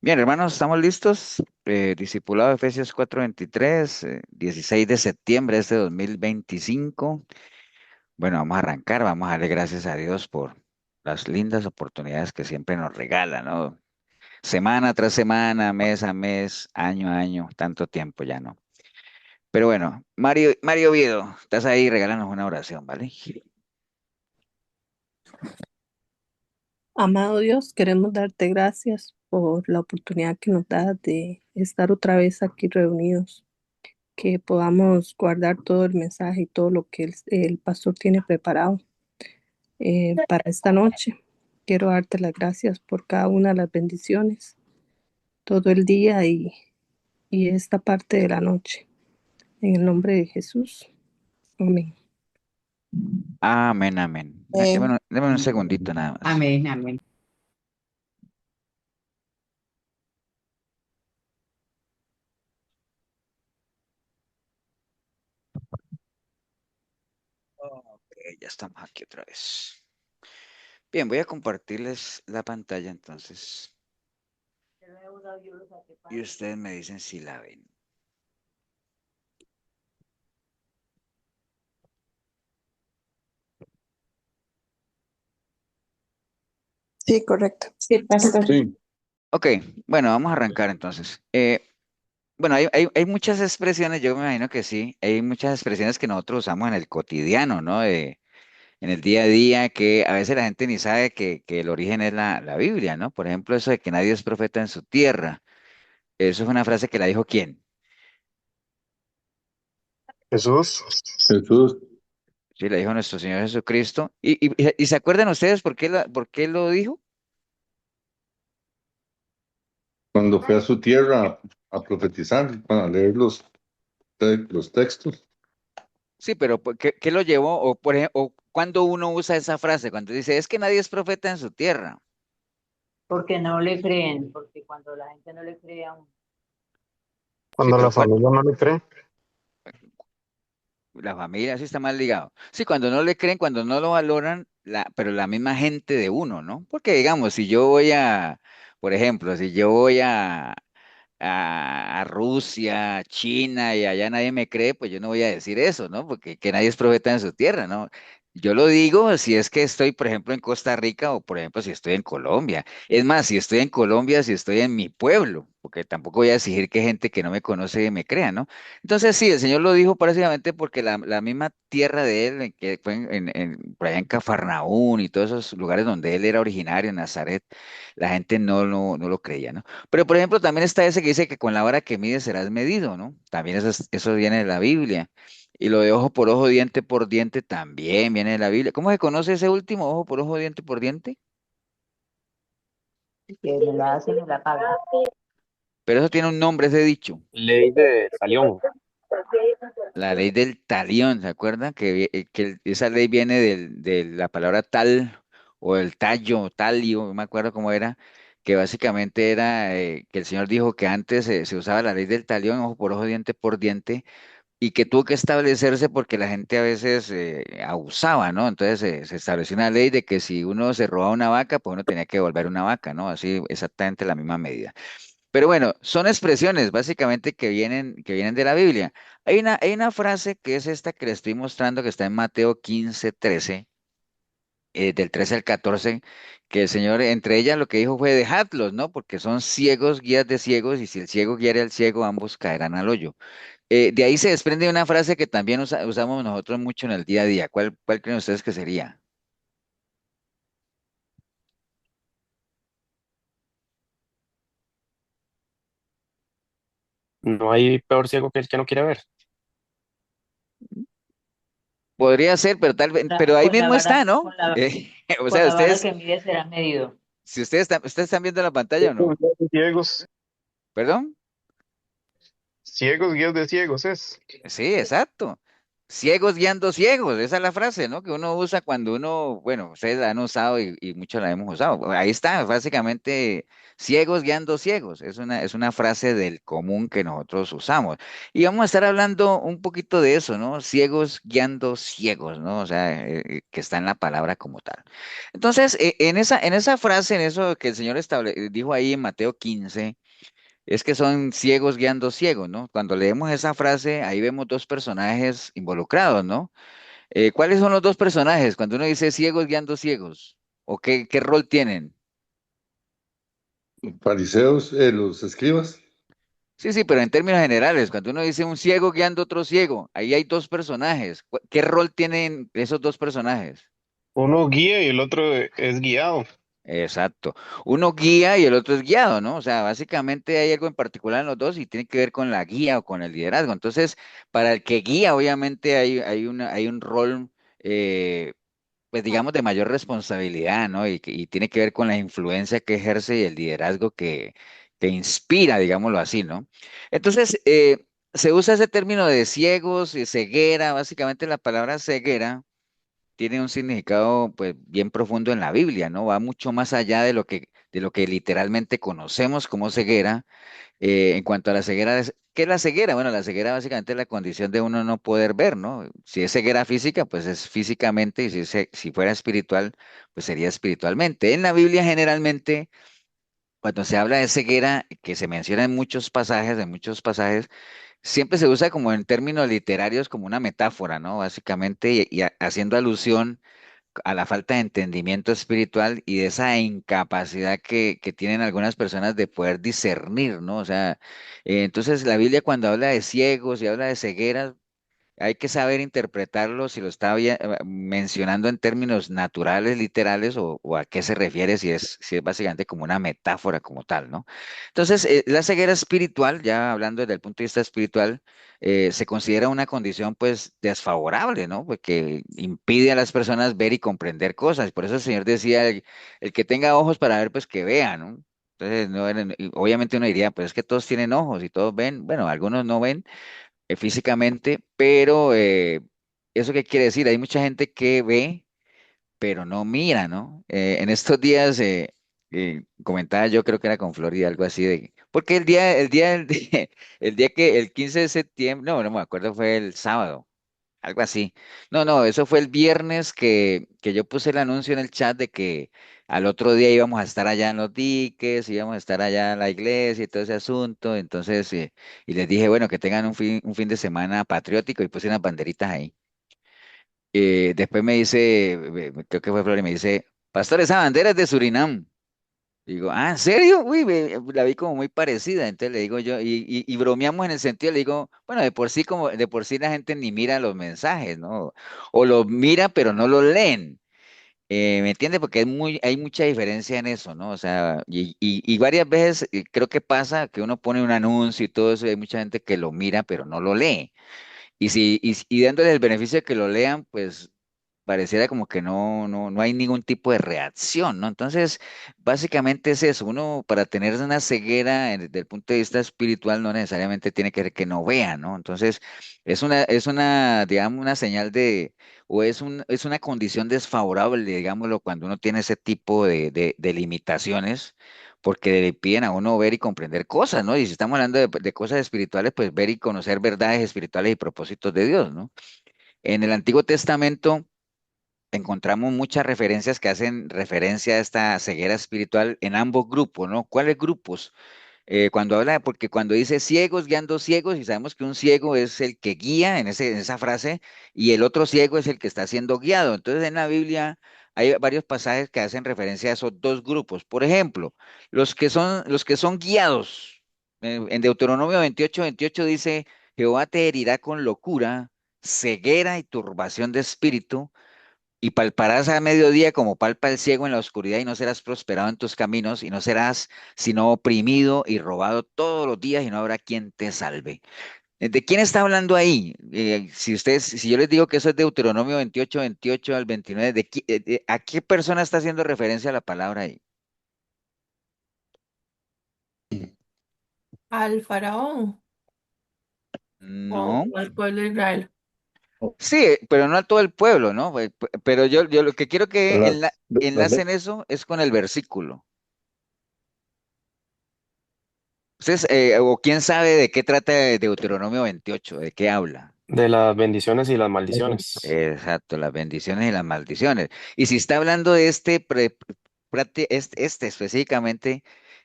Bien, hermanos, ¿estamos listos? Discipulado de Efesios 4:23, 16 de septiembre de este 2025. Bueno, vamos a arrancar, vamos a darle gracias a Dios por las lindas oportunidades que siempre nos regala, ¿no? Semana tras semana, mes a mes, año a año, tanto tiempo ya no. Pero bueno, Mario Oviedo, estás ahí, regálanos una oración, ¿vale? Amado Dios, queremos darte gracias por la oportunidad que nos das de estar otra vez aquí reunidos, que podamos guardar todo el mensaje y todo lo que el pastor tiene preparado para esta noche. Quiero darte las gracias por cada una de las bendiciones, todo el día y esta parte de la noche. En el nombre de Jesús. Amén. Amén, amén. Deme un segundito nada más. Amén, amén. Ok, ya estamos aquí otra vez. Bien, voy a compartirles la pantalla entonces y ustedes me dicen si la ven. Sí, correcto. Sí, pastor. Sí. Ok, bueno, vamos a arrancar entonces. Bueno, hay muchas expresiones, yo me imagino que sí, hay muchas expresiones que nosotros usamos en el cotidiano, ¿no? En el día a día, que a veces la gente ni sabe que el origen es la Biblia, ¿no? Por ejemplo, eso de que nadie es profeta en su tierra. Eso es una frase que la dijo ¿quién? Jesús, Jesús, Sí, la dijo nuestro Señor Jesucristo. ¿Y se acuerdan ustedes por qué lo dijo? cuando fue a su tierra a profetizar, para leer los textos, Sí, pero ¿qué lo llevó? O, por ejemplo, o cuando uno usa esa frase, cuando dice, es que nadie es profeta en su tierra. Porque no le creen, porque cuando la gente no le cree a uno. Sí, cuando pero la familia no le cree. la familia sí está mal ligado. Sí, cuando no le creen, cuando no lo valoran, pero la misma gente de uno, ¿no? Porque digamos, si yo voy por ejemplo, si yo voy a Rusia, China y allá nadie me cree, pues yo no voy a decir eso, ¿no? Porque que nadie es profeta en su tierra, ¿no? Yo lo digo si es que estoy, por ejemplo, en Costa Rica o, por ejemplo, si estoy en Colombia. Es más, si estoy en Colombia, si estoy en mi pueblo, porque tampoco voy a exigir que gente que no me conoce me crea, ¿no? Entonces, sí, el Señor lo dijo básicamente porque la misma tierra de él, que fue por allá en Cafarnaún y todos esos lugares donde él era originario, en Nazaret, la gente no lo creía, ¿no? Pero, por ejemplo, también está ese que dice que con la vara que mides serás medido, ¿no? También eso viene de la Biblia. Y lo de ojo por ojo, diente por diente también viene de la Biblia. ¿Cómo se conoce ese último, ojo por ojo, diente por diente? Que me la hacen y la pagan. Pero eso tiene un nombre, ese dicho. Ley de Salión. La ley del talión, ¿se acuerdan? Esa ley viene de la palabra tal o el tallo, talio, no me acuerdo cómo era, que básicamente era que el Señor dijo que antes se usaba la ley del talión, ojo por ojo, diente por diente, y que tuvo que establecerse porque la gente a veces abusaba, ¿no? Entonces se estableció una ley de que si uno se robaba una vaca, pues uno tenía que devolver una vaca, ¿no? Así exactamente la misma medida. Pero bueno, son expresiones básicamente que vienen de la Biblia. Hay una frase que es esta que le estoy mostrando que está en Mateo 15:13, del 13 al 14, que el Señor, entre ellas lo que dijo fue dejadlos, ¿no? Porque son ciegos, guías de ciegos, y si el ciego guiara al ciego, ambos caerán al hoyo. De ahí se desprende una frase que también usamos nosotros mucho en el día a día. ¿Cuál creen ustedes que sería? No hay peor ciego que el que no quiere ver. Podría ser, pero pero ahí mismo está, ¿no? O Con sea, la vara que mide será medido. si ustedes están viendo la pantalla o Ciegos, no, guías de ciegos, ¿perdón? ciegos, guías de ciegos es. Sí, exacto. Ciegos guiando ciegos, esa es la frase, ¿no? Que uno usa cuando uno, bueno, ustedes la han usado y muchos la hemos usado. Ahí está, básicamente, ciegos guiando ciegos. Es una frase del común que nosotros usamos. Y vamos a estar hablando un poquito de eso, ¿no? Ciegos guiando ciegos, ¿no? O sea, que está en la palabra como tal. Entonces, en esa frase, en eso que el Señor dijo ahí en Mateo 15. Es que son ciegos guiando ciegos, ¿no? Cuando leemos esa frase, ahí vemos dos personajes involucrados, ¿no? ¿Cuáles son los dos personajes cuando uno dice ciegos guiando ciegos? ¿O qué rol tienen? Fariseos, los escribas, Sí, sí, pero en términos generales, cuando uno dice un ciego guiando otro ciego, ahí hay dos personajes. ¿Qué rol tienen esos dos personajes? Uno guía y el otro es guiado. Exacto. Uno guía y el otro es guiado, ¿no? O sea, básicamente hay algo en particular en los dos y tiene que ver con la guía o con el liderazgo. Entonces, para el que guía, obviamente hay un rol, pues digamos, de mayor responsabilidad, ¿no? Y tiene que ver con la influencia que ejerce y el liderazgo que inspira, digámoslo así, ¿no? Entonces, se usa ese término de ciegos y ceguera, básicamente la palabra ceguera tiene un significado pues bien profundo en la Biblia, ¿no? Va mucho más allá de lo que literalmente conocemos como ceguera. En cuanto a la ceguera, ¿qué es la ceguera? Bueno, la ceguera básicamente es la condición de uno no poder ver, ¿no? Si es ceguera física, pues es físicamente, y si fuera espiritual, pues sería espiritualmente. En la Biblia generalmente, cuando se habla de ceguera, que se menciona en muchos pasajes, siempre se usa como en términos literarios como una metáfora, ¿no? Básicamente, y haciendo alusión a la falta de entendimiento espiritual y de esa incapacidad que tienen algunas personas de poder discernir, ¿no? O sea, entonces la Biblia cuando habla de ciegos y habla de cegueras, hay que saber interpretarlo si lo está mencionando en términos naturales, literales, o a qué se refiere, si es básicamente como una metáfora como tal, ¿no? Entonces, la ceguera espiritual, ya hablando desde el punto de vista espiritual, se considera una condición pues desfavorable, ¿no? Porque impide a las personas ver y comprender cosas. Por eso el Señor decía, el que tenga ojos para ver, pues que vea, ¿no? Entonces, no, y obviamente uno diría, pues es que todos tienen ojos y todos ven, bueno, algunos no ven físicamente, pero ¿eso qué quiere decir? Hay mucha gente que ve, pero no mira, ¿no? En estos días comentaba yo, creo que era con Florida, algo así porque el 15 de septiembre, no me acuerdo, fue el sábado. Algo así. No, no, eso fue el viernes que yo puse el anuncio en el chat de que al otro día íbamos a estar allá en los diques, íbamos a estar allá en la iglesia y todo ese asunto. Entonces, y les dije, bueno, que tengan un fin de semana patriótico y puse unas banderitas ahí. Después me dice, creo que fue Flor, y me dice, pastor, esa bandera es de Surinam. Digo, ah, ¿en serio? Uy, la vi como muy parecida. Entonces le digo yo, y bromeamos en el sentido, le digo, bueno, de por sí la gente ni mira los mensajes, ¿no? O los mira, pero no los leen. ¿Me entiende? Porque hay mucha diferencia en eso, ¿no? O sea, y varias veces creo que pasa que uno pone un anuncio y todo eso, y hay mucha gente que lo mira, pero no lo lee. Y dándole el beneficio de que lo lean, pues pareciera como que no hay ningún tipo de reacción, ¿no? Entonces, básicamente es eso. Uno, para tener una ceguera desde el punto de vista espiritual, no necesariamente tiene que ser que no vea, ¿no? Entonces, digamos, una señal o es una condición desfavorable, digámoslo, cuando uno tiene ese tipo de limitaciones. Porque le piden a uno ver y comprender cosas, ¿no? Y si estamos hablando de cosas espirituales, pues ver y conocer verdades espirituales y propósitos de Dios, ¿no? En el Antiguo Testamento encontramos muchas referencias que hacen referencia a esta ceguera espiritual en ambos grupos, ¿no? ¿Cuáles grupos? Porque cuando dice ciegos guiando ciegos, y sabemos que un ciego es el que guía en esa frase, y el otro ciego es el que está siendo guiado. Entonces en la Biblia hay varios pasajes que hacen referencia a esos dos grupos. Por ejemplo, los que son guiados. En Deuteronomio 28:28 dice, Jehová te herirá con locura, ceguera y turbación de espíritu y palparás a mediodía como palpa el ciego en la oscuridad y no serás prosperado en tus caminos y no serás sino oprimido y robado todos los días y no habrá quien te salve. ¿De quién está hablando ahí? Si yo les digo que eso es Deuteronomio 28:28 al 29, ¿a qué persona está haciendo referencia la palabra ahí? Al faraón o No, al pueblo de Israel. Sí, pero no a todo el pueblo, ¿no? Pero yo lo que quiero que Las enlacen eso es con el versículo. Ustedes, o quién sabe de qué trata Deuteronomio 28, de qué habla. De las bendiciones y las maldiciones. Exacto, las bendiciones y las maldiciones. Y si está hablando de este específicamente,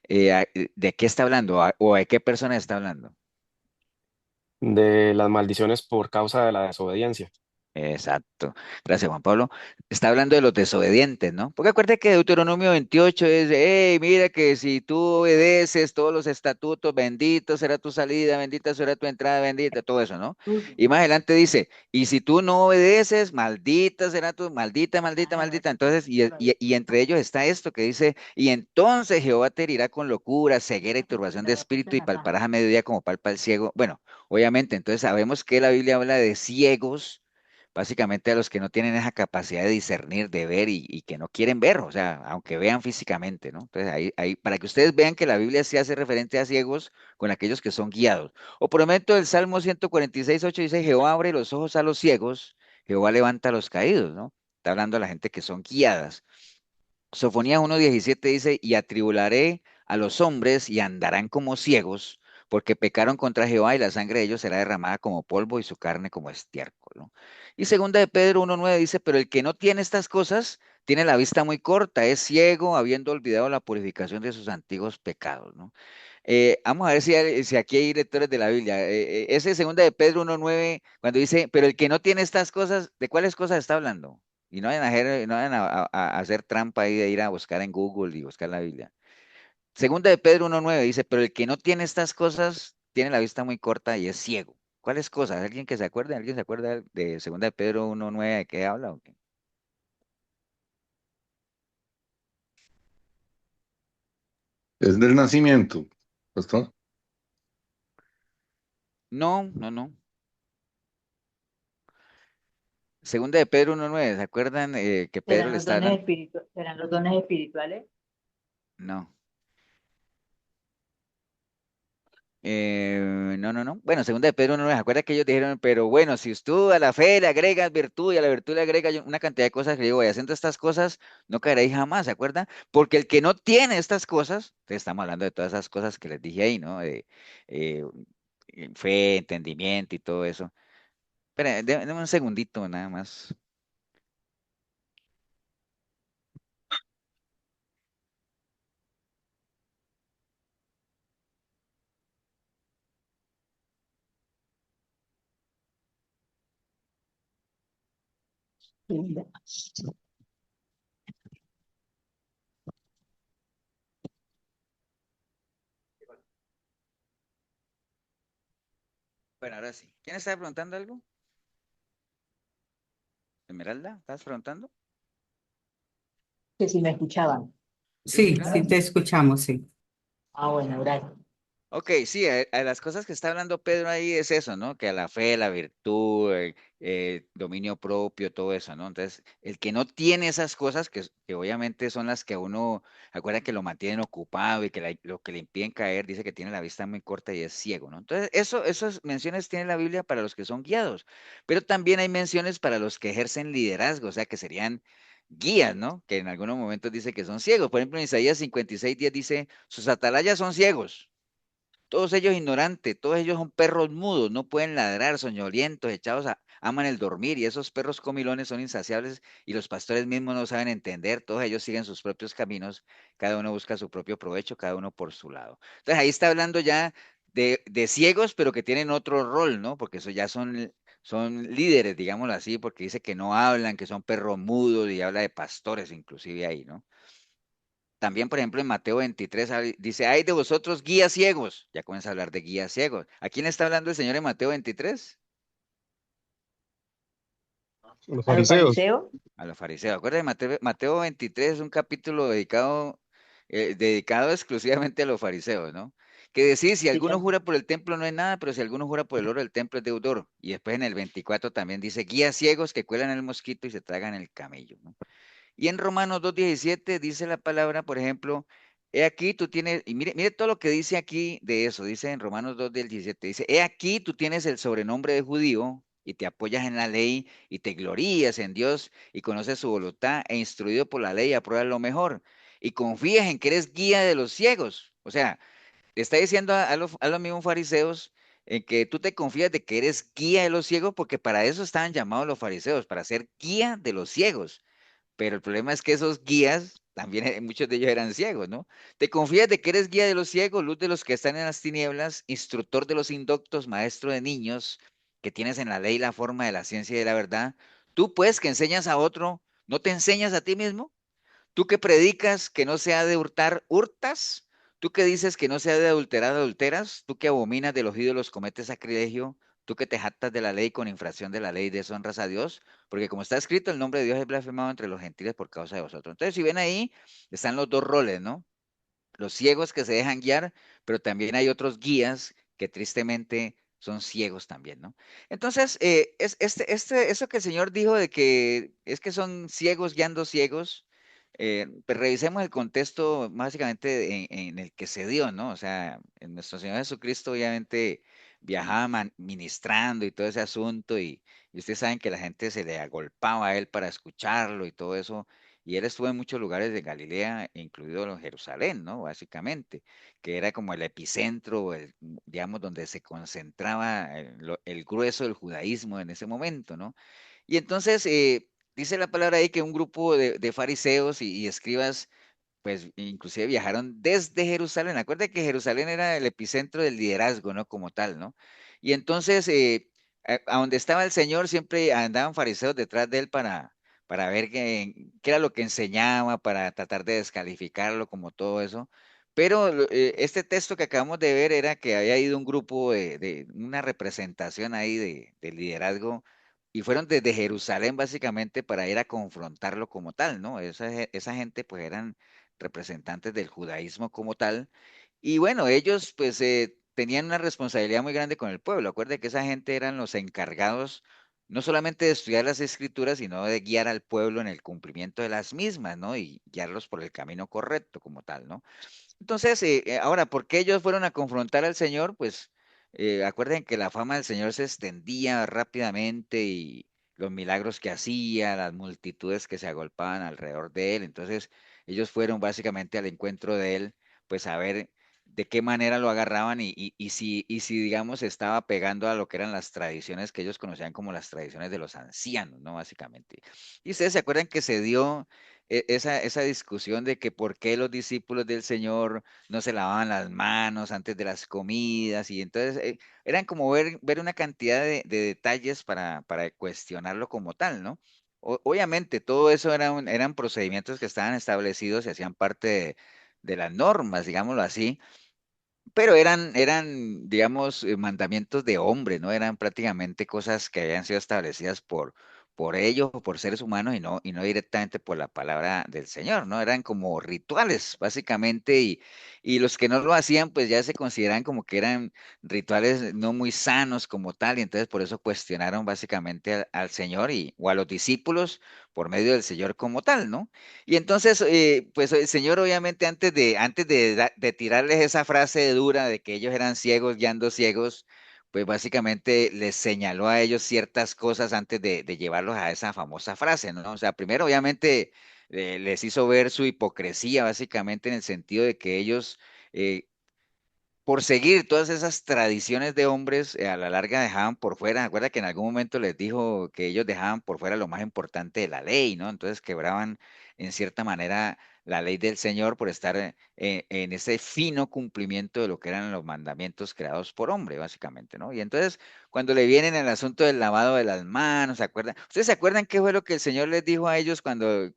¿de qué está hablando? ¿O de qué persona está hablando? De las maldiciones por causa de la desobediencia. Exacto. Gracias, Juan Pablo. Está hablando de los desobedientes, ¿no? Porque acuérdate que Deuteronomio 28 es, hey, mira que si tú obedeces todos los estatutos, bendito será tu salida, bendita será tu entrada, bendita, todo eso, ¿no? Tuyo. Y más adelante dice, y si tú no obedeces, maldita será tu, maldita, maldita, Ah, maldita. Entonces, y entre ellos está esto que dice, y entonces Jehová te herirá con locura, ceguera y turbación de estaba puesta espíritu en y la caja. palparás a mediodía como palpa el ciego. Bueno, obviamente, entonces sabemos que la Biblia habla de ciegos básicamente a los que no tienen esa capacidad de discernir, de ver y que no quieren ver, o sea, aunque vean físicamente, ¿no? Entonces, para que ustedes vean que la Biblia sí hace referencia a ciegos con aquellos que son guiados. O por ejemplo, el Salmo 146:8 dice, Jehová abre los ojos a los ciegos, Jehová levanta a los caídos, ¿no? Está hablando a la gente que son guiadas. Sofonías 1:17 dice, y atribularé a los hombres y andarán como ciegos, porque pecaron contra Jehová y la sangre de ellos será derramada como polvo y su carne como estiércol, ¿no? Y segunda de Pedro 1:9 dice, pero el que no tiene estas cosas tiene la vista muy corta, es ciego, habiendo olvidado la purificación de sus antiguos pecados, ¿no? Vamos a ver si aquí hay lectores de la Biblia. Ese segunda de Pedro 1:9, cuando dice, pero el que no tiene estas cosas, ¿de cuáles cosas está hablando? Y no vayan a hacer trampa ahí de ir a buscar en Google y buscar la Biblia. Segunda de Pedro 1:9 dice, pero el que no tiene estas cosas tiene la vista muy corta y es ciego. ¿Cuáles cosas? ¿Alguien que se acuerde? ¿Alguien se acuerda de Segunda de Pedro 1:9 de qué habla o qué? Es del nacimiento, pastor. No, no, no. Segunda de Pedro 1:9, ¿se acuerdan que Pedro ¿Serán le los está dones hablando? serán los dones espirituales? No. No, no, no. Bueno, segunda de Pedro no les acuerda que ellos dijeron, pero bueno, si tú a la fe le agregas virtud y a la virtud le agregas una cantidad de cosas que digo, y haciendo estas cosas, no caeréis jamás, ¿se acuerdan? Porque el que no tiene estas cosas, entonces estamos hablando de todas esas cosas que les dije ahí, ¿no? De eh, fe, entendimiento y todo eso. Espera, déme un segundito nada más. Bueno, ahora sí. ¿Quién estaba preguntando algo? Esmeralda, ¿estás preguntando? Que si me escuchaban. Sí, sí, Sí, claro. sí te escuchamos, sí. Ah, bueno, gracias. Ok, sí, a las cosas que está hablando Pedro ahí es eso, ¿no? Que a la fe, la virtud, dominio propio, todo eso, ¿no? Entonces, el que no tiene esas cosas, que obviamente son las que a uno, acuerda que lo mantienen ocupado y que lo que le impiden caer, dice que tiene la vista muy corta y es ciego, ¿no? Entonces, esas menciones tiene la Biblia para los que son guiados, pero también hay menciones para los que ejercen liderazgo, o sea, que serían guías, ¿no? Que en algunos momentos dice que son ciegos. Por ejemplo, en Isaías 56:10 dice, sus atalayas son ciegos. Todos ellos ignorantes, todos ellos son perros mudos, no pueden ladrar, soñolientos, aman el dormir y esos perros comilones son insaciables y los pastores mismos no saben entender, todos ellos siguen sus propios caminos, cada uno busca su propio provecho, cada uno por su lado. Entonces ahí está hablando ya de ciegos, pero que tienen otro rol, ¿no? Porque eso ya son líderes, digámoslo así, porque dice que no hablan, que son perros mudos y habla de pastores inclusive ahí, ¿no? También, por ejemplo, en Mateo 23 dice, ay de vosotros guías ciegos. Ya comienza a hablar de guías ciegos. ¿A quién está hablando el Señor en Mateo 23? Los ¿A los fariseos. fariseos? A los fariseos. Acuérdense, Mateo 23 es un capítulo dedicado exclusivamente a los fariseos, ¿no? Que decir, si Sí, alguno jura por el templo no es nada, pero si alguno jura por el oro del templo es deudor. Y después en el 24 también dice, guías ciegos que cuelan el mosquito y se tragan el camello, ¿no? Y en Romanos 2:17 dice la palabra, por ejemplo, he aquí tú tienes, y mire todo lo que dice aquí de eso, dice en Romanos 2:17, dice, he aquí tú tienes el sobrenombre de judío, y te apoyas en la ley y te glorías en Dios y conoces su voluntad e instruido por la ley apruebas lo mejor y confías en que eres guía de los ciegos. O sea, le está diciendo a los mismos fariseos en que tú te confías de que eres guía de los ciegos porque para eso estaban llamados los fariseos, para ser guía de los ciegos. Pero el problema es que esos guías, también muchos de ellos eran ciegos, ¿no? Te confías de que eres guía de los ciegos, luz de los que están en las tinieblas, instructor de los indoctos, maestro de niños, que tienes en la ley la forma de la ciencia y de la verdad. Tú, pues, que enseñas a otro, ¿no te enseñas a ti mismo? Tú que predicas que no se ha de hurtar, hurtas. Tú que dices que no se ha de adulterar, adulteras. Tú que abominas de los ídolos, cometes sacrilegio. Tú que te jactas de la ley con infracción de la ley, deshonras a Dios. Porque como está escrito, el nombre de Dios es blasfemado entre los gentiles por causa de vosotros. Entonces, si ven ahí, están los dos roles, ¿no? Los ciegos que se dejan guiar, pero también hay otros guías que tristemente son ciegos también, ¿no? Entonces, eso que el Señor dijo de que es que son ciegos guiando ciegos, pues revisemos el contexto básicamente en el que se dio, ¿no? O sea, en nuestro Señor Jesucristo obviamente viajaba ministrando y todo ese asunto y ustedes saben que la gente se le agolpaba a él para escucharlo y todo eso y él estuvo en muchos lugares de Galilea, incluido en Jerusalén, ¿no? Básicamente, que era como el epicentro, digamos, donde se concentraba el grueso del judaísmo en ese momento, ¿no? Y entonces dice la palabra ahí que un grupo de fariseos y escribas pues inclusive viajaron desde Jerusalén. Acuérdate que Jerusalén era el epicentro del liderazgo, ¿no? Como tal, ¿no? Y entonces, a donde estaba el Señor, siempre andaban fariseos detrás de él para ver qué era lo que enseñaba, para tratar de descalificarlo, como todo eso. Pero este texto que acabamos de ver era que había ido un grupo de una representación ahí de liderazgo y fueron desde Jerusalén básicamente para ir a confrontarlo como tal, ¿no? Esa gente pues eran representantes del judaísmo como tal. Y bueno, ellos pues tenían una responsabilidad muy grande con el pueblo. Acuérdate que esa gente eran los encargados no solamente de estudiar las escrituras, sino de guiar al pueblo en el cumplimiento de las mismas, ¿no? Y guiarlos por el camino correcto como tal, ¿no? Entonces, ahora, ¿por qué ellos fueron a confrontar al Señor? Pues acuerden que la fama del Señor se extendía rápidamente y los milagros que hacía, las multitudes que se agolpaban alrededor de él. Entonces, ellos fueron básicamente al encuentro de él, pues a ver de qué manera lo agarraban y si, digamos, estaba pegando a lo que eran las tradiciones que ellos conocían como las tradiciones de los ancianos, ¿no? Básicamente. Y ustedes se acuerdan que se dio esa discusión de que por qué los discípulos del Señor no se lavaban las manos antes de las comidas, y entonces eran como ver una cantidad de detalles para cuestionarlo como tal, ¿no? Obviamente, todo eso eran procedimientos que estaban establecidos y hacían parte de las normas, digámoslo así, pero digamos, mandamientos de hombre, ¿no? Eran prácticamente cosas que habían sido establecidas por ellos o por seres humanos y no directamente por la palabra del Señor, ¿no? Eran como rituales, básicamente, y los que no lo hacían, pues ya se consideran como que eran rituales no muy sanos como tal, y entonces por eso cuestionaron básicamente al Señor o a los discípulos por medio del Señor como tal, ¿no? Y entonces, pues el Señor obviamente antes de tirarles esa frase dura de que ellos eran ciegos guiando ciegos, pues básicamente les señaló a ellos ciertas cosas antes de llevarlos a esa famosa frase, ¿no? O sea, primero obviamente les hizo ver su hipocresía básicamente en el sentido de que ellos eh, por seguir todas esas tradiciones de hombres, a la larga dejaban por fuera. Acuerda que en algún momento les dijo que ellos dejaban por fuera lo más importante de la ley, ¿no? Entonces quebraban en cierta manera la ley del Señor por estar en ese fino cumplimiento de lo que eran los mandamientos creados por hombre, básicamente, ¿no? Y entonces, cuando le vienen el asunto del lavado de las manos, ¿se acuerdan? ¿Ustedes se acuerdan qué fue lo que el Señor les dijo a ellos cuando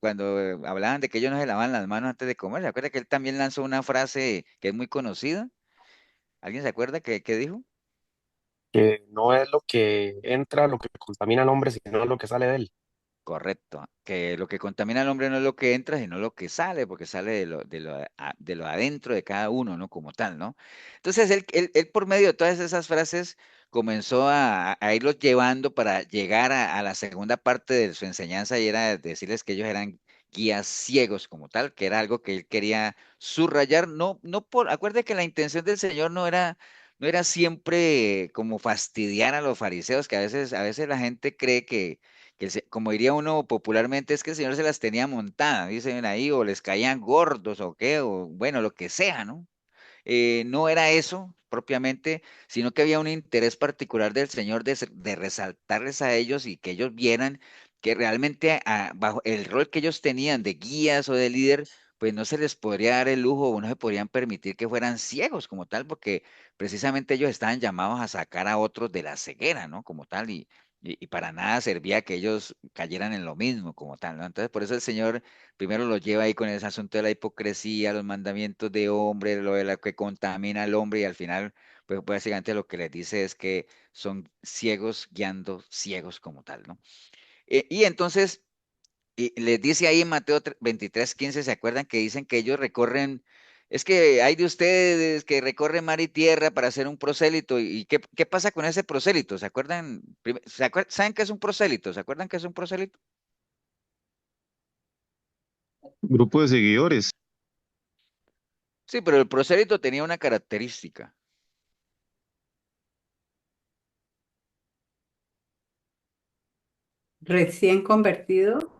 hablaban de que ellos no se lavaban las manos antes de comer? ¿Se acuerda que él también lanzó una frase que es muy conocida? ¿Alguien se acuerda qué dijo? Que no es lo que entra lo que contamina al hombre, sino lo que sale de él. Correcto, que lo que contamina al hombre no es lo que entra, sino lo que sale, porque sale de lo adentro de cada uno, ¿no? Como tal, ¿no? Entonces, él por medio de todas esas frases comenzó a irlos llevando para llegar a la segunda parte de su enseñanza y era decirles que ellos eran guías ciegos como tal, que era algo que él quería subrayar, no, acuerde que la intención del Señor no era siempre como fastidiar a los fariseos, que a veces la gente cree como diría uno popularmente, es que el Señor se las tenía montadas, dicen ahí, o les caían gordos o qué, o bueno, lo que sea, ¿no? No era eso propiamente, sino que había un interés particular del Señor de resaltarles a ellos y que ellos vieran que realmente bajo el rol que ellos tenían de guías o de líder, pues no se les podría dar el lujo o no se podrían permitir que fueran ciegos como tal, porque precisamente ellos estaban llamados a sacar a otros de la ceguera, ¿no? Como tal, y para nada servía que ellos cayeran en lo mismo como tal, ¿no? Entonces, por eso el Señor primero lo lleva ahí con ese asunto de la hipocresía, los mandamientos de hombre, lo de la que contamina al hombre y al final, pues básicamente lo que les dice es que son ciegos guiando ciegos como tal, ¿no? Y entonces les dice ahí en Mateo 23:15, ¿se acuerdan que dicen que ellos recorren, es que hay de ustedes que recorren mar y tierra para hacer un prosélito? ¿Y qué pasa con ese prosélito? ¿Se acuerdan? ¿Saben qué es un prosélito? ¿Se acuerdan qué es un prosélito? Grupo de seguidores. Sí, pero el prosélito tenía una característica. Recién convertido.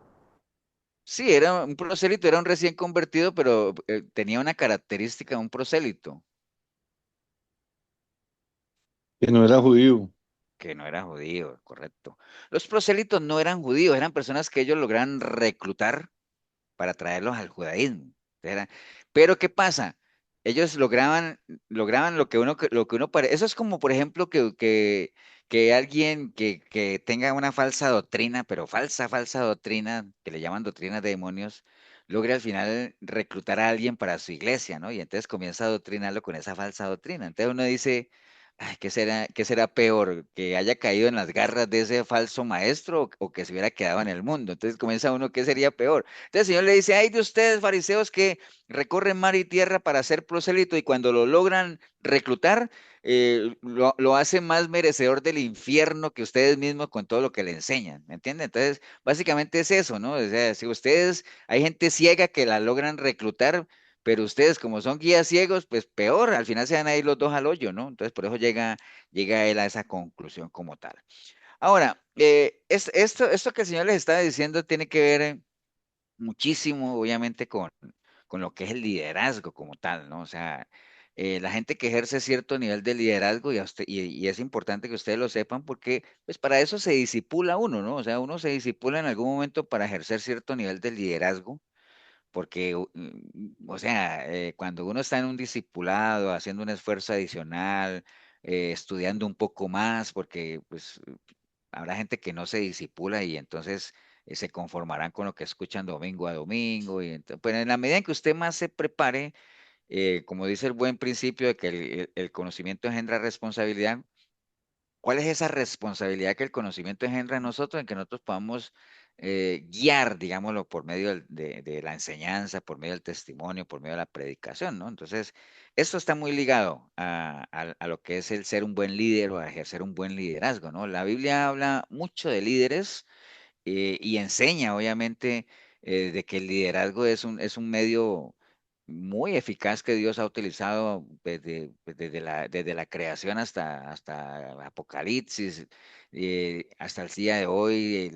Sí, era un prosélito, era un recién convertido, pero tenía una característica, un prosélito, Que no era judío. que no era judío, correcto. Los prosélitos no eran judíos, eran personas que ellos lograron reclutar para traerlos al judaísmo. Era- Pero ¿qué pasa? Ellos lograban lo que uno parece. Eso es como, por ejemplo, que alguien que tenga una falsa doctrina, pero falsa doctrina, que le llaman doctrina de demonios, logre al final reclutar a alguien para su iglesia, ¿no? Y entonces comienza a adoctrinarlo con esa falsa doctrina. Entonces uno dice, ay, ¿qué será peor? ¿Que haya caído en las garras de ese falso maestro o que se hubiera quedado en el mundo? Entonces comienza uno, ¿qué sería peor? Entonces el Señor le dice, ay de ustedes, fariseos, que recorren mar y tierra para ser prosélito y cuando lo logran reclutar, lo hacen más merecedor del infierno que ustedes mismos con todo lo que le enseñan, ¿me entienden? Entonces, básicamente es eso, ¿no? O sea, si ustedes, hay gente ciega que la logran reclutar, pero ustedes como son guías ciegos, pues peor, al final se van a ir los dos al hoyo, ¿no? Entonces, por eso llega él a esa conclusión como tal. Ahora, esto que el Señor les está diciendo tiene que ver muchísimo, obviamente, con lo que es el liderazgo como tal, ¿no? O sea, la gente que ejerce cierto nivel de liderazgo, y es importante que ustedes lo sepan, porque pues para eso se disipula uno, ¿no? O sea, uno se disipula en algún momento para ejercer cierto nivel de liderazgo, porque, o sea, cuando uno está en un discipulado, haciendo un esfuerzo adicional, estudiando un poco más, porque pues habrá gente que no se disipula y entonces se conformarán con lo que escuchan domingo a domingo. Pues en la medida en que usted más se prepare, como dice el buen principio de que el conocimiento engendra responsabilidad, ¿cuál es esa responsabilidad que el conocimiento engendra en nosotros, en que nosotros podamos guiar, digámoslo, por medio de la enseñanza, por medio del testimonio, por medio de la predicación, ¿no? Entonces, esto está muy ligado a lo que es el ser un buen líder o a ejercer un buen liderazgo, ¿no? La Biblia habla mucho de líderes y enseña, obviamente, de que el liderazgo es un medio muy eficaz que Dios ha utilizado desde la creación hasta Apocalipsis, hasta el día de hoy,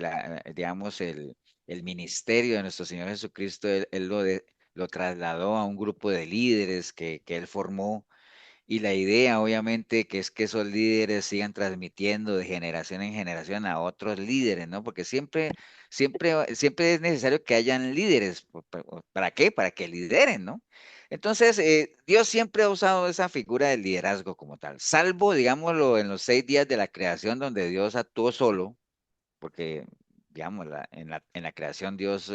digamos, el ministerio de nuestro Señor Jesucristo, Él lo trasladó a un grupo de líderes que Él formó y la idea, obviamente, que es que esos líderes sigan transmitiendo de generación en generación a otros líderes, ¿no? Porque siempre es necesario que hayan líderes. ¿Para qué? Para que lideren, ¿no? Entonces, Dios siempre ha usado esa figura del liderazgo como tal, salvo, digámoslo, en los 6 días de la creación donde Dios actuó solo, porque, digamos, en la creación Dios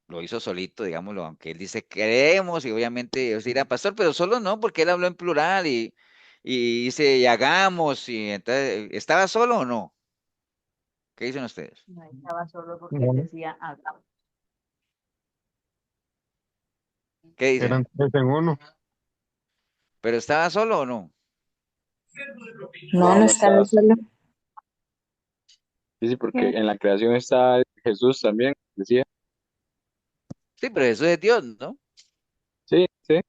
lo hizo solito, digámoslo, aunque él dice queremos y obviamente Dios dirá, pastor, pero solo no, porque él habló en plural y dice y hagamos y entonces, ¿estaba solo o no? ¿Qué dicen ustedes? No estaba solo porque él No, decía, hagamos. ¿Qué dicen? eran tres en uno. ¿Pero estaba solo o no? No, No, no no estaba estaba solo. solo. Sí, sí, porque en la creación está Jesús también, decía. Sí, pero eso es Dios, ¿no? Sí, sí.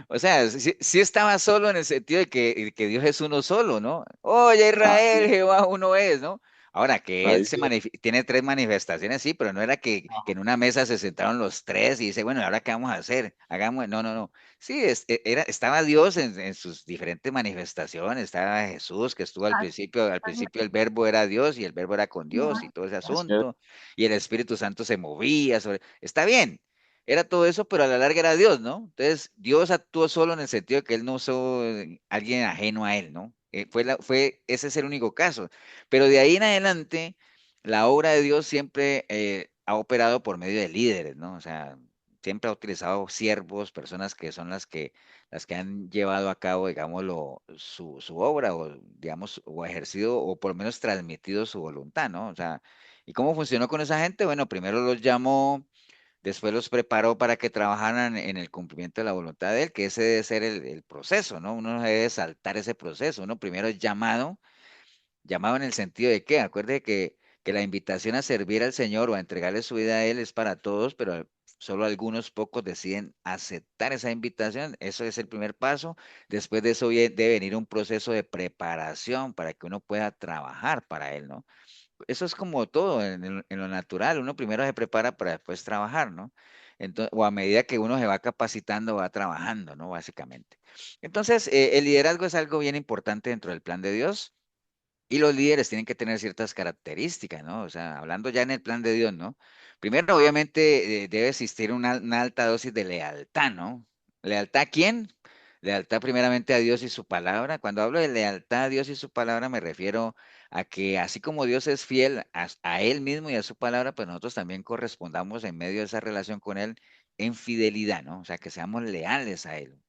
O sea, sí, sí estaba solo en el sentido de que Dios es uno solo, ¿no? Oye, Ah, Israel, sí, Jehová uno es, ¿no? Ahora que él ahí sí. tiene tres manifestaciones, sí, pero no era que en Ajá. una mesa se sentaron los tres y dice, bueno, ¿ahora qué vamos a hacer? Hagamos, no, no, no. Sí, estaba Dios en sus diferentes manifestaciones, estaba Jesús que estuvo al principio el verbo era Dios y el verbo era con Dios y todo ese Así es. asunto, y el Espíritu Santo se movía sobre, está bien, era todo eso, pero a la larga era Dios, ¿no? Entonces, Dios actuó solo en el sentido de que Él no usó alguien ajeno a Él, ¿no? Ese es el único caso. Pero de ahí en adelante, la obra de Dios siempre ha operado por medio de líderes, ¿no? O sea, siempre ha utilizado siervos, personas que son las que han llevado a cabo, digámoslo, su obra, o digamos, o ejercido, o por lo menos transmitido su voluntad, ¿no? O sea, ¿y cómo funcionó con esa gente? Bueno, primero los llamó. Después los preparó para que trabajaran en el cumplimiento de la voluntad de Él, que ese debe ser el proceso, ¿no? Uno no debe saltar ese proceso. Uno primero es llamado, llamado en el sentido de que, acuerde que la invitación a servir al Señor o a entregarle su vida a Él es para todos, pero solo algunos pocos deciden aceptar esa invitación. Eso es el primer paso. Después de eso debe venir un proceso de preparación para que uno pueda trabajar para Él, ¿no? Eso es como todo en lo natural. Uno primero se prepara para después trabajar, ¿no? Entonces, o a medida que uno se va capacitando, va trabajando, ¿no? Básicamente. Entonces, el liderazgo es algo bien importante dentro del plan de Dios. Y los líderes tienen que tener ciertas características, ¿no? O sea, hablando ya en el plan de Dios, ¿no? Primero, obviamente, debe existir una alta dosis de lealtad, ¿no? ¿Lealtad a quién? Lealtad primeramente a Dios y su palabra. Cuando hablo de lealtad a Dios y su palabra, me refiero a que así como Dios es fiel a Él mismo y a su palabra, pues nosotros también correspondamos en medio de esa relación con Él en fidelidad, ¿no? O sea, que seamos leales a Él.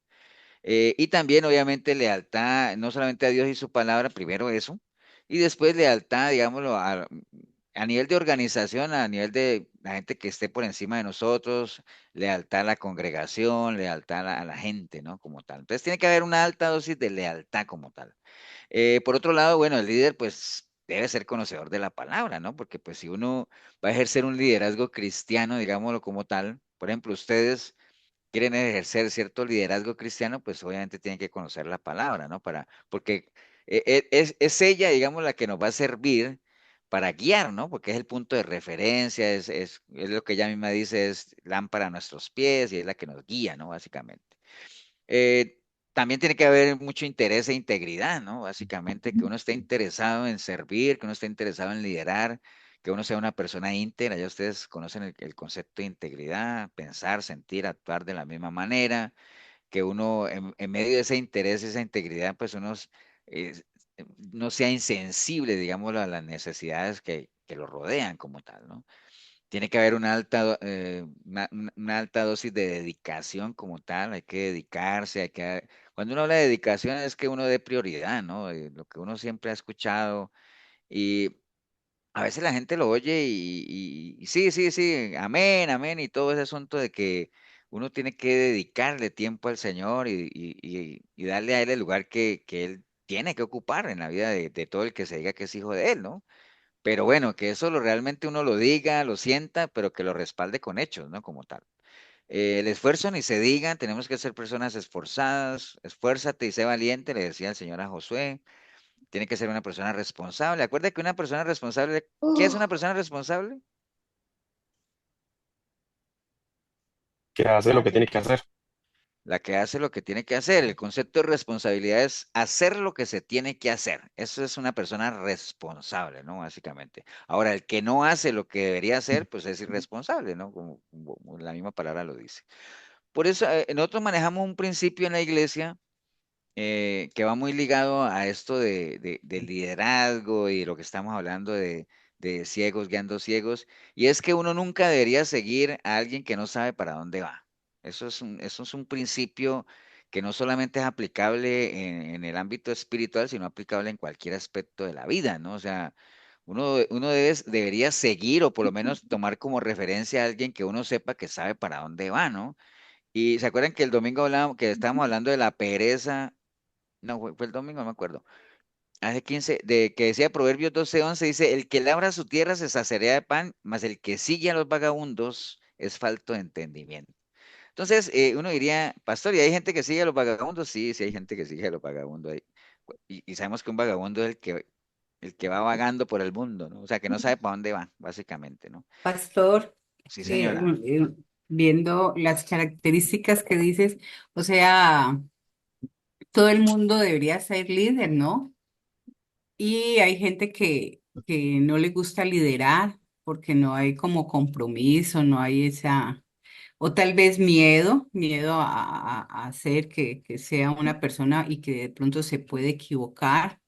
Y también, obviamente, lealtad, no solamente a Dios y su palabra, primero eso, y después lealtad, digámoslo, a nivel de organización, a nivel de la gente que esté por encima de nosotros, lealtad a la congregación, lealtad a la gente, ¿no? Como tal. Entonces tiene que haber una alta dosis de lealtad como tal. Por otro lado, bueno, el líder, pues, debe ser conocedor de la palabra, ¿no? Porque, pues, si uno va a ejercer un liderazgo cristiano, digámoslo como tal, por ejemplo, ustedes quieren ejercer cierto liderazgo cristiano, pues obviamente tienen que conocer la palabra, ¿no? Porque es ella, digamos, la que nos va a servir para guiar, ¿no? Porque es el punto de referencia, es lo que ella misma dice, es lámpara a nuestros pies y es la que nos guía, ¿no? Básicamente. Eh, También tiene que haber mucho interés e integridad, ¿no? Básicamente que uno esté interesado en servir, que uno esté interesado en liderar, que uno sea una persona íntegra. Ya ustedes conocen el concepto de integridad, pensar, sentir, actuar de la misma manera, que uno en medio de ese interés, esa integridad, pues eh, no sea insensible, digamos, a las necesidades que lo rodean como tal, ¿no? Tiene que haber una alta dosis de dedicación como tal, hay que dedicarse, cuando uno habla de dedicación es que uno dé prioridad, ¿no? Lo que uno siempre ha escuchado y a veces la gente lo oye y sí, sí, sí, amén, amén, y todo ese asunto de que uno tiene que dedicarle tiempo al Señor y darle a Él el lugar que Él tiene que ocupar en la vida de todo el que se diga que es hijo de Él, ¿no? Pero bueno, que eso realmente uno lo diga, lo sienta, pero que lo respalde con hechos, ¿no? Como tal. El esfuerzo ni se diga, tenemos que ser personas esforzadas, esfuérzate y sé valiente, le decía el Señor a Josué, tiene que ser una persona responsable. Acuerda que una persona responsable, ¿qué es una persona responsable? Que hace lo que tiene que hacer. La que hace lo que tiene que hacer. El concepto de responsabilidad es hacer lo que se tiene que hacer. Eso es una persona responsable, ¿no? Básicamente. Ahora, el que no hace lo que debería hacer, pues es irresponsable, ¿no? Como la misma palabra lo dice. Por eso, nosotros manejamos un principio en la iglesia que va muy ligado a esto del liderazgo y lo que estamos hablando de ciegos guiando ciegos, y es que uno nunca debería seguir a alguien que no sabe para dónde va. Eso es un principio que no solamente es aplicable en el ámbito espiritual, sino aplicable en cualquier aspecto de la vida, ¿no? O sea, debería seguir o por lo menos tomar como referencia a alguien que uno sepa que sabe para dónde va, ¿no? Y se acuerdan que el domingo hablábamos, que estábamos hablando de la pereza, no, fue el domingo, no me acuerdo. Hace 15 de que decía Proverbios 12:11, dice, el que labra su tierra se saciará de pan, mas el que sigue a los vagabundos es falto de entendimiento. Entonces, uno diría, pastor, ¿y hay gente que sigue a los vagabundos? Sí, sí hay gente que sigue a los vagabundos. Y sabemos que un vagabundo es el que va vagando por el mundo, ¿no? O sea, que no sabe para dónde va, básicamente, ¿no? Pastor, Sí, eh, señora. eh, viendo las características que dices, o sea, todo el mundo debería ser líder, ¿no? Y hay gente que no le gusta liderar porque no hay como compromiso, no hay esa, o tal vez miedo a hacer que sea una persona y que de pronto se puede equivocar.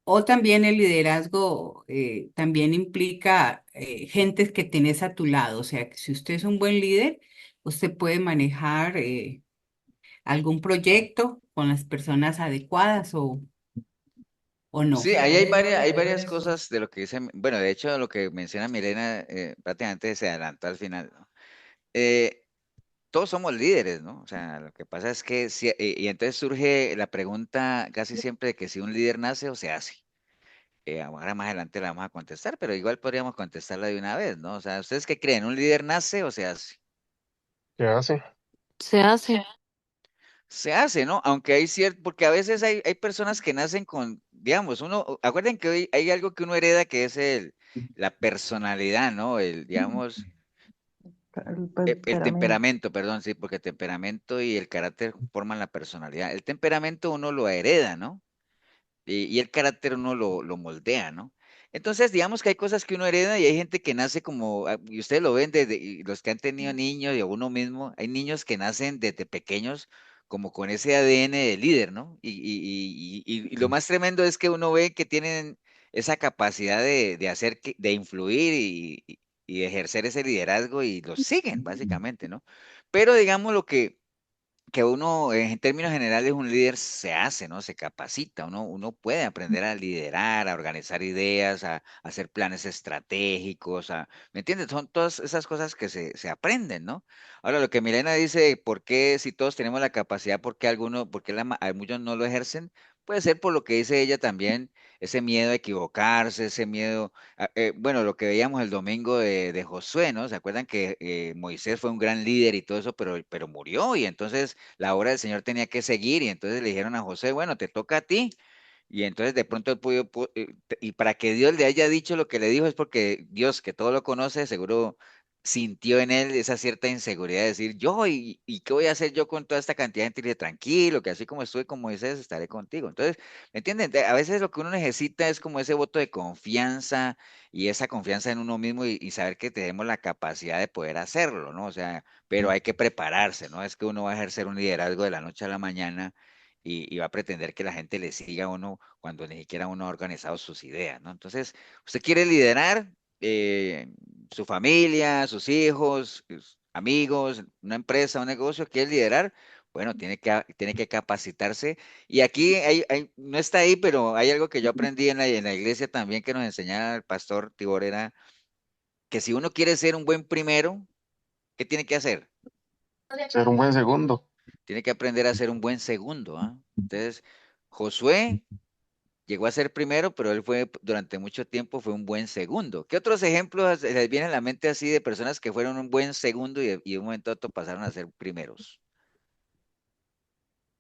O también el liderazgo también implica gentes que tenés a tu lado. O sea, que si usted es un buen líder, usted puede manejar algún proyecto con las personas adecuadas o no. Sí, ahí hay varias cosas de lo que dice, bueno, de hecho, lo que menciona Milena prácticamente se adelantó al final, ¿no? Eh, todos somos líderes, ¿no? O sea, lo que pasa es que, y entonces surge la pregunta casi siempre de que si un líder nace o se hace. Ahora más adelante la vamos a contestar, pero igual podríamos contestarla de una vez, ¿no? O sea, ¿ustedes qué creen? ¿Un líder nace o se hace? ¿Qué hace? Se hace. Se hace, ¿no? Aunque hay cierto, porque a veces hay personas que nacen con, digamos, acuerden que hoy hay algo que uno hereda que es la personalidad, ¿no? Digamos, El el temperamento. temperamento, perdón, sí, porque temperamento y el carácter forman la personalidad. El temperamento uno lo hereda, ¿no? Y el carácter uno lo moldea, ¿no? Entonces, digamos que hay cosas que uno hereda y hay gente que nace como, y ustedes lo ven desde y los que han tenido niños y a uno mismo, hay niños que nacen desde pequeños como con ese ADN de líder, ¿no? Y lo más tremendo es que uno ve que tienen esa capacidad de hacer, de influir y de ejercer ese liderazgo y lo siguen, básicamente, ¿no? Pero digamos lo que uno, en términos generales, un líder se hace, ¿no? Se capacita, uno puede aprender a liderar, a organizar ideas, a hacer planes estratégicos, ¿me entiendes? Son todas esas cosas que se aprenden, ¿no? Ahora, lo que Milena dice, ¿por qué si todos tenemos la capacidad, por qué a muchos no lo ejercen? Puede ser por lo que dice ella también, ese miedo a equivocarse, ese miedo, bueno, lo que veíamos el domingo de Josué, ¿no? ¿Se acuerdan que Moisés fue un gran líder y todo eso, pero murió y entonces la obra del Señor tenía que seguir y entonces le dijeron a José, bueno, te toca a ti. Y entonces de pronto él y para que Dios le haya dicho lo que le dijo es porque Dios, que todo lo conoce, seguro sintió en él esa cierta inseguridad de decir, yo, ¿y qué voy a hacer yo con toda esta cantidad de gente? Y dice, tranquilo, que así como estuve con Moisés, estaré contigo. Entonces, ¿me entienden? A veces lo que uno necesita es como ese voto de confianza y esa confianza en uno mismo y saber que tenemos la capacidad de poder hacerlo, ¿no? O sea, pero hay que prepararse, ¿no? Es que uno va a ejercer un liderazgo de la noche a la mañana y va a pretender que la gente le siga a uno cuando ni siquiera uno ha organizado sus ideas, ¿no? Entonces, usted quiere liderar su familia, sus hijos, sus amigos, una empresa, un negocio, quiere liderar, bueno, tiene que capacitarse. Y aquí no está ahí, pero hay algo que yo aprendí en la iglesia también que nos enseñaba el pastor Tibor, era que si uno quiere ser un buen primero, ¿qué tiene que hacer? Ser un buen segundo. Tiene que aprender a ser un buen segundo, ¿ah? Entonces, Josué llegó a ser primero, pero él durante mucho tiempo fue un buen segundo. ¿Qué otros ejemplos les vienen a la mente así de personas que fueron un buen segundo y de un momento a otro pasaron a ser primeros?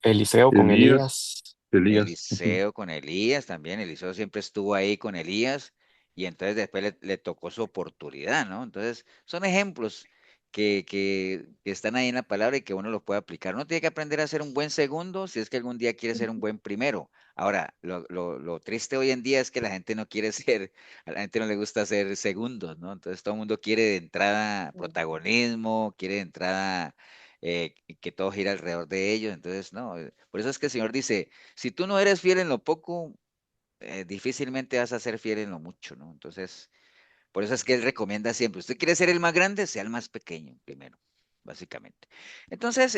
Eliseo con Elías, Elías. Elías. Ujú. Eliseo con Elías también, Eliseo siempre estuvo ahí con Elías y entonces después le tocó su oportunidad, ¿no? Entonces son ejemplos que están ahí en la palabra y que uno los puede aplicar. Uno tiene que aprender a ser un buen segundo si es que algún día quiere ser un buen primero. Ahora, lo triste hoy en día es que la gente no quiere ser, a la gente no le gusta ser segundos, ¿no? Entonces todo el mundo quiere de entrada protagonismo, quiere de entrada que todo gira alrededor de ellos, entonces no, por eso es que el Señor dice, si tú no eres fiel en lo poco, difícilmente vas a ser fiel en lo mucho, ¿no? Entonces, por eso es que Él recomienda siempre, usted quiere ser el más grande, sea el más pequeño primero, básicamente. Entonces,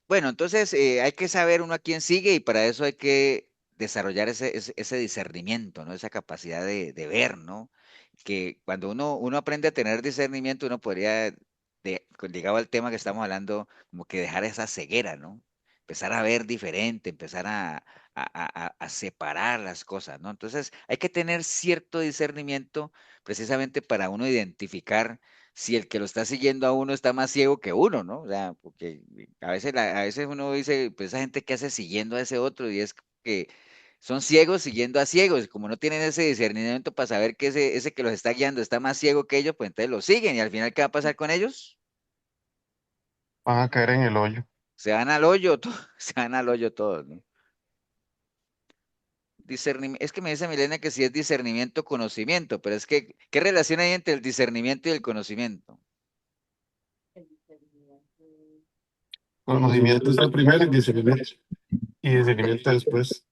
bueno, entonces hay que saber uno a quién sigue y para eso hay que desarrollar ese discernimiento, ¿no? Esa capacidad de ver, ¿no? Que cuando uno aprende a tener discernimiento, uno podría, llegado al tema que estamos hablando, como que dejar esa ceguera, ¿no? Empezar a ver diferente, empezar a separar las cosas, ¿no? Entonces hay que tener cierto discernimiento precisamente para uno identificar si el que lo está siguiendo a uno está más ciego que uno, ¿no? O sea, porque a veces uno dice, pues esa gente que hace siguiendo a ese otro y es que son ciegos siguiendo a ciegos, como no tienen ese discernimiento para saber que ese que los está guiando está más ciego que ellos, pues entonces lo siguen y al final, ¿qué va a pasar con ellos? Van a caer en el hoyo. Se van al hoyo, se van al hoyo todos, ¿no? Es que me dice Milena que si es discernimiento, conocimiento, pero es que, ¿qué relación hay entre el discernimiento y el conocimiento? El discernimiento es- Conocimiento está primero y discernimiento después.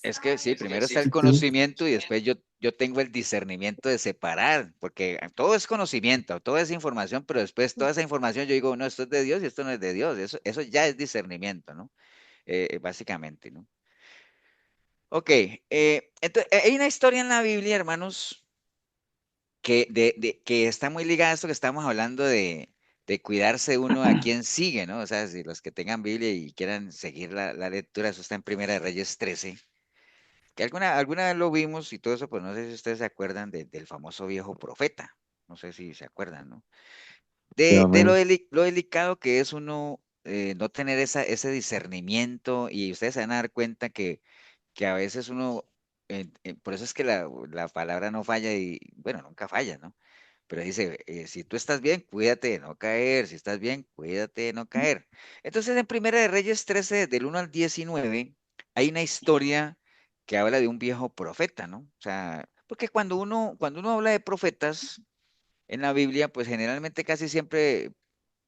Es que sí, primero está el conocimiento y después yo tengo el discernimiento de separar, porque todo es conocimiento, todo es información, pero después toda esa información yo digo, no, esto es de Dios y esto no es de Dios, eso ya es discernimiento, ¿no? Básicamente, ¿no? Ok, entonces, hay una historia en la Biblia, hermanos, que está muy ligada a esto que estamos hablando de cuidarse uno a quien sigue, ¿no? O sea, si los que tengan Biblia y quieran seguir la lectura, eso está en Primera de Reyes 13, que alguna vez lo vimos y todo eso, pues no sé si ustedes se acuerdan del famoso viejo profeta, no sé si se acuerdan, ¿no? De Amén. lo delicado que es uno no tener ese discernimiento y ustedes se van a dar cuenta que a veces uno, por eso es que la palabra no falla y, bueno, nunca falla, ¿no? Pero dice, si tú estás bien, cuídate de no caer, si estás bien, cuídate de no caer. Entonces, en Primera de Reyes 13, del 1 al 19, hay una historia que habla de un viejo profeta, ¿no? O sea, porque cuando uno habla de profetas en la Biblia, pues generalmente casi siempre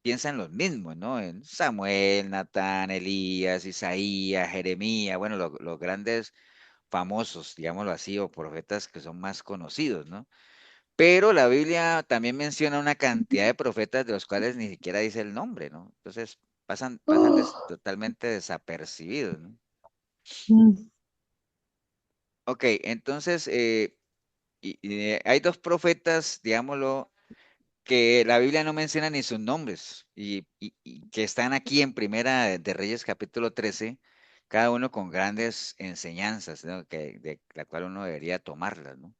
piensa en los mismos, ¿no? En Samuel, Natán, Elías, Isaías, Jeremías, bueno, los grandes famosos, digámoslo así, o profetas que son más conocidos, ¿no? Pero la Biblia también menciona una cantidad de profetas de los cuales ni siquiera dice el nombre, ¿no? Entonces pasan totalmente desapercibidos, ¿no? Mm. Ok, entonces hay dos profetas, digámoslo, que la Biblia no menciona ni sus nombres y que están aquí en Primera de Reyes capítulo 13, cada uno con grandes enseñanzas, ¿no? De la cual uno debería tomarlas, ¿no?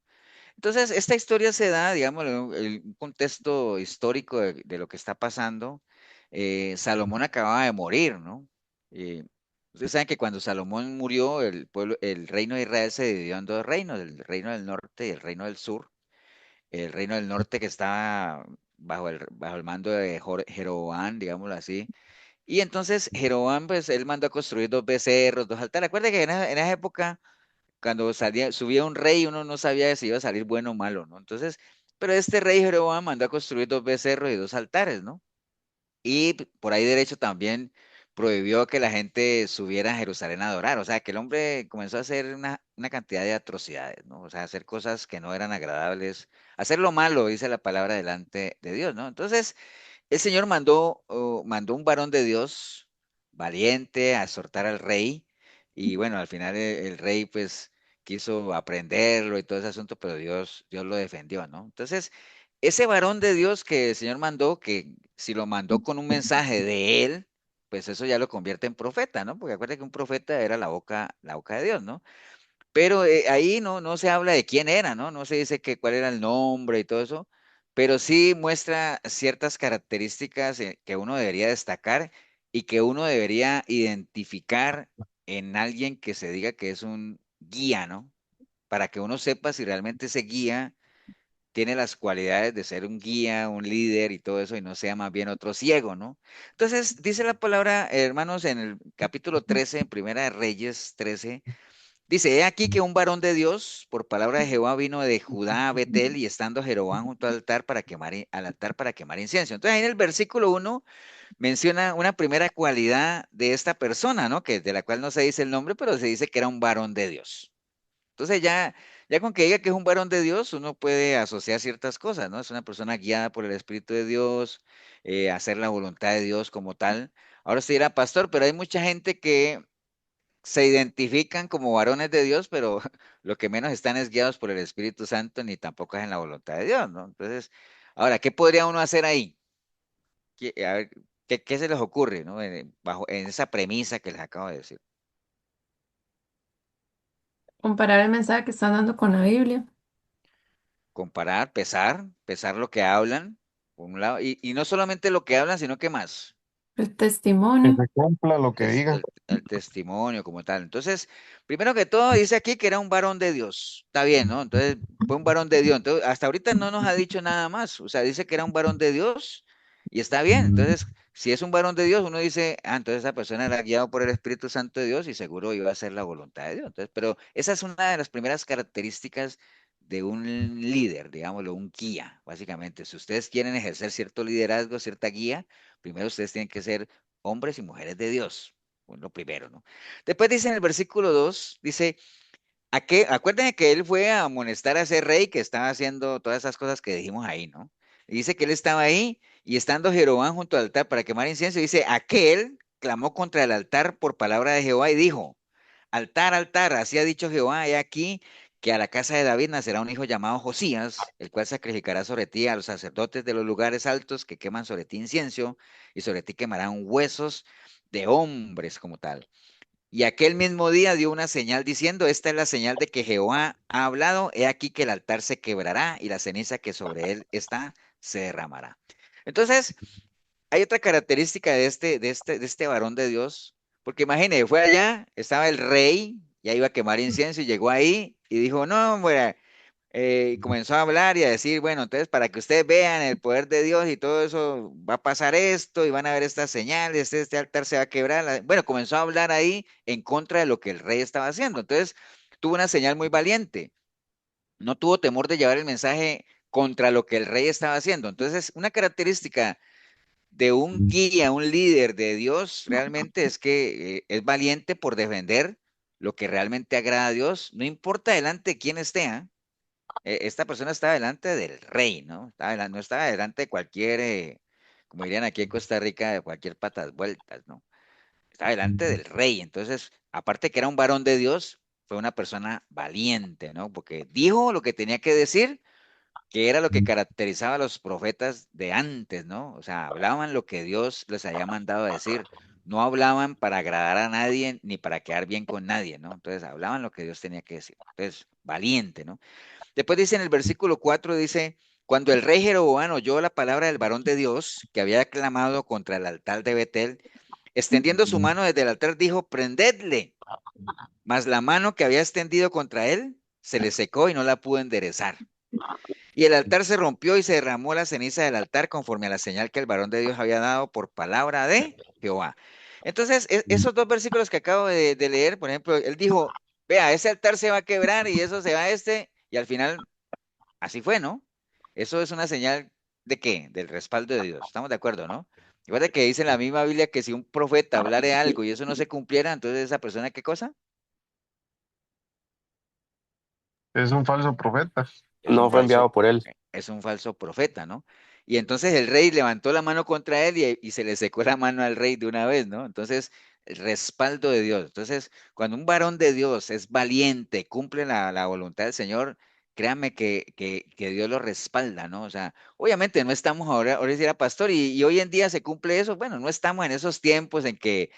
Entonces, esta historia se da, digamos, en un contexto histórico de lo que está pasando. Salomón acababa de morir, ¿no? Eh, Ustedes saben que cuando Salomón murió, el reino de Israel se dividió en dos reinos, el reino del norte y el reino del sur. El reino del norte que estaba bajo el mando de Jeroboam, digámoslo así. Y entonces Jeroboam, pues él mandó a construir dos becerros, dos altares. Recuerda que en esa época cuando subía un rey, uno no sabía si iba a salir bueno o malo, ¿no? Entonces, pero este rey Jeroboam mandó a construir dos becerros y dos altares, ¿no? Y por ahí derecho también prohibió que la gente subiera a Jerusalén a adorar. O sea, que el hombre comenzó a hacer una cantidad de atrocidades, ¿no? O sea, hacer cosas que no eran agradables, hacer lo malo, dice la palabra delante de Dios, ¿no? Entonces, el Señor mandó un varón de Dios valiente a exhortar al rey y bueno, al final el rey pues quiso aprenderlo y todo ese asunto, pero Dios lo defendió, ¿no? Entonces, ese varón de Dios que el Señor mandó, que si lo mandó con un mensaje de él, pues eso ya lo convierte en profeta, ¿no? Porque acuérdate que un profeta era la boca de Dios, ¿no? Pero ahí no se habla de quién era, ¿no? No se dice que cuál era el nombre y todo eso, pero sí muestra ciertas características que uno debería destacar y que uno debería identificar en alguien que se diga que es un guía, ¿no? Para que uno sepa si realmente ese guía tiene las cualidades de ser un guía, un líder y todo eso, y no sea más bien otro ciego, ¿no? Entonces, dice la palabra, hermanos, en el capítulo 13, en Primera de Reyes 13. Dice, he aquí que un varón de Dios, por palabra de Jehová, vino de Judá a Betel y estando Jeroboam junto al altar para quemar incienso. Entonces, ahí en el versículo 1 menciona una primera cualidad de esta persona, ¿no? Que de la cual no se dice el nombre, pero se dice que era un varón de Dios. Entonces, ya con que diga que es un varón de Dios, uno puede asociar ciertas cosas, ¿no? Es una persona guiada por el Espíritu de Dios, hacer la voluntad de Dios como tal. Ahora usted dirá, pastor, pero hay mucha gente que se identifican como varones de Dios, pero lo que menos están es guiados por el Espíritu Santo ni tampoco es en la voluntad de Dios, ¿no? Entonces, ahora, ¿qué podría uno hacer ahí? A ver, ¿qué se les ocurre, ¿no? En esa premisa que les acabo de decir. Comparar el mensaje que están dando con la Biblia. Comparar, pesar lo que hablan. por un lado, y no solamente lo que hablan, sino que más. El Que testimonio. se cumpla lo que diga. El testimonio como tal. Entonces, primero que todo, dice aquí que era un varón de Dios. Está bien, ¿no? Entonces, fue un varón de Dios. Entonces, hasta ahorita no nos ha dicho nada más. O sea, dice que era un varón de Dios y está bien. Entonces, si es un varón de Dios, uno dice, ah, entonces esa persona era guiado por el Espíritu Santo de Dios y seguro iba a hacer la voluntad de Dios. Entonces, pero esa es una de las primeras características de un líder, digámoslo, un guía, básicamente. Si ustedes quieren ejercer cierto liderazgo, cierta guía, primero ustedes tienen que ser hombres y mujeres de Dios. Lo primero, ¿no? Después dice en el versículo 2, dice, acuérdense que él fue a amonestar a ese rey que estaba haciendo todas esas cosas que dijimos ahí, ¿no? Y dice que él estaba ahí y estando Jeroboam junto al altar para quemar incienso, dice, aquel clamó contra el altar por palabra de Jehová y dijo, altar, altar, así ha dicho Jehová, he aquí que a la casa de David nacerá un hijo llamado Josías, el cual sacrificará sobre ti a los sacerdotes de los lugares altos que queman sobre ti incienso, y sobre ti quemarán huesos de hombres como tal. Y aquel mismo día dio una señal diciendo, esta es la señal de que Jehová ha hablado, he aquí que el altar se quebrará y la ceniza que sobre él está se derramará. Entonces, hay otra característica de este varón de Dios, porque imagínese, fue allá, estaba el rey, ya iba a quemar incienso y llegó ahí y dijo, no, hombre, y comenzó a hablar y a decir, bueno, entonces para que ustedes vean el poder de Dios y todo eso, va a pasar esto y van a ver estas señales, este altar se va a quebrar. Bueno, comenzó a hablar ahí en contra de lo que el rey estaba haciendo. Entonces, tuvo una señal muy valiente. No tuvo temor de llevar el mensaje contra lo que el rey estaba haciendo. Entonces, una característica de un guía, un líder de Dios, realmente es que es valiente por defender lo que realmente agrada a Dios, no importa delante de quién esté, ¿ah? Esta persona estaba delante del rey, ¿no? No estaba delante de cualquier, como dirían aquí en Costa Rica, de cualquier patas vueltas, ¿no? Estaba delante del rey. Entonces, aparte que era un varón de Dios, fue una persona valiente, ¿no? Porque dijo lo que tenía que decir, que era lo que caracterizaba a los profetas de antes, ¿no? O sea, hablaban lo que Dios les había mandado a decir. No hablaban para agradar a nadie ni para quedar bien con nadie, ¿no? Entonces, hablaban lo que Dios tenía que decir. Entonces, valiente, ¿no? Después dice en el versículo 4, dice, cuando el rey Jeroboam oyó la palabra del varón de Dios que había clamado contra el altar de Betel, extendiendo su mano desde el altar, dijo, prendedle. Mas la mano que había extendido contra él se le secó y no la pudo enderezar. Y el altar se rompió y se derramó la ceniza del altar conforme a la señal que el varón de Dios había dado por palabra de Jehová. Entonces, esos dos versículos que acabo de leer, por ejemplo, él dijo, vea, ese altar se va a quebrar y eso se va a y al final así fue, ¿no? Eso es una señal de qué? Del respaldo de Dios. ¿Estamos de acuerdo, no? Recuerda que dice en la misma Biblia que si un profeta hablara de algo y eso no se cumpliera, entonces esa persona, ¿qué cosa? Es un falso profeta. Es No un fue enviado falso, por él. es un falso profeta, ¿no? Y entonces el rey levantó la mano contra él y se le secó la mano al rey de una vez, ¿no? Entonces, el respaldo de Dios. Entonces, cuando un varón de Dios es valiente, cumple la voluntad del Señor, créanme que Dios lo respalda, ¿no? O sea, obviamente no estamos ahora si era pastor, y hoy en día se cumple eso. Bueno, no estamos en esos tiempos en que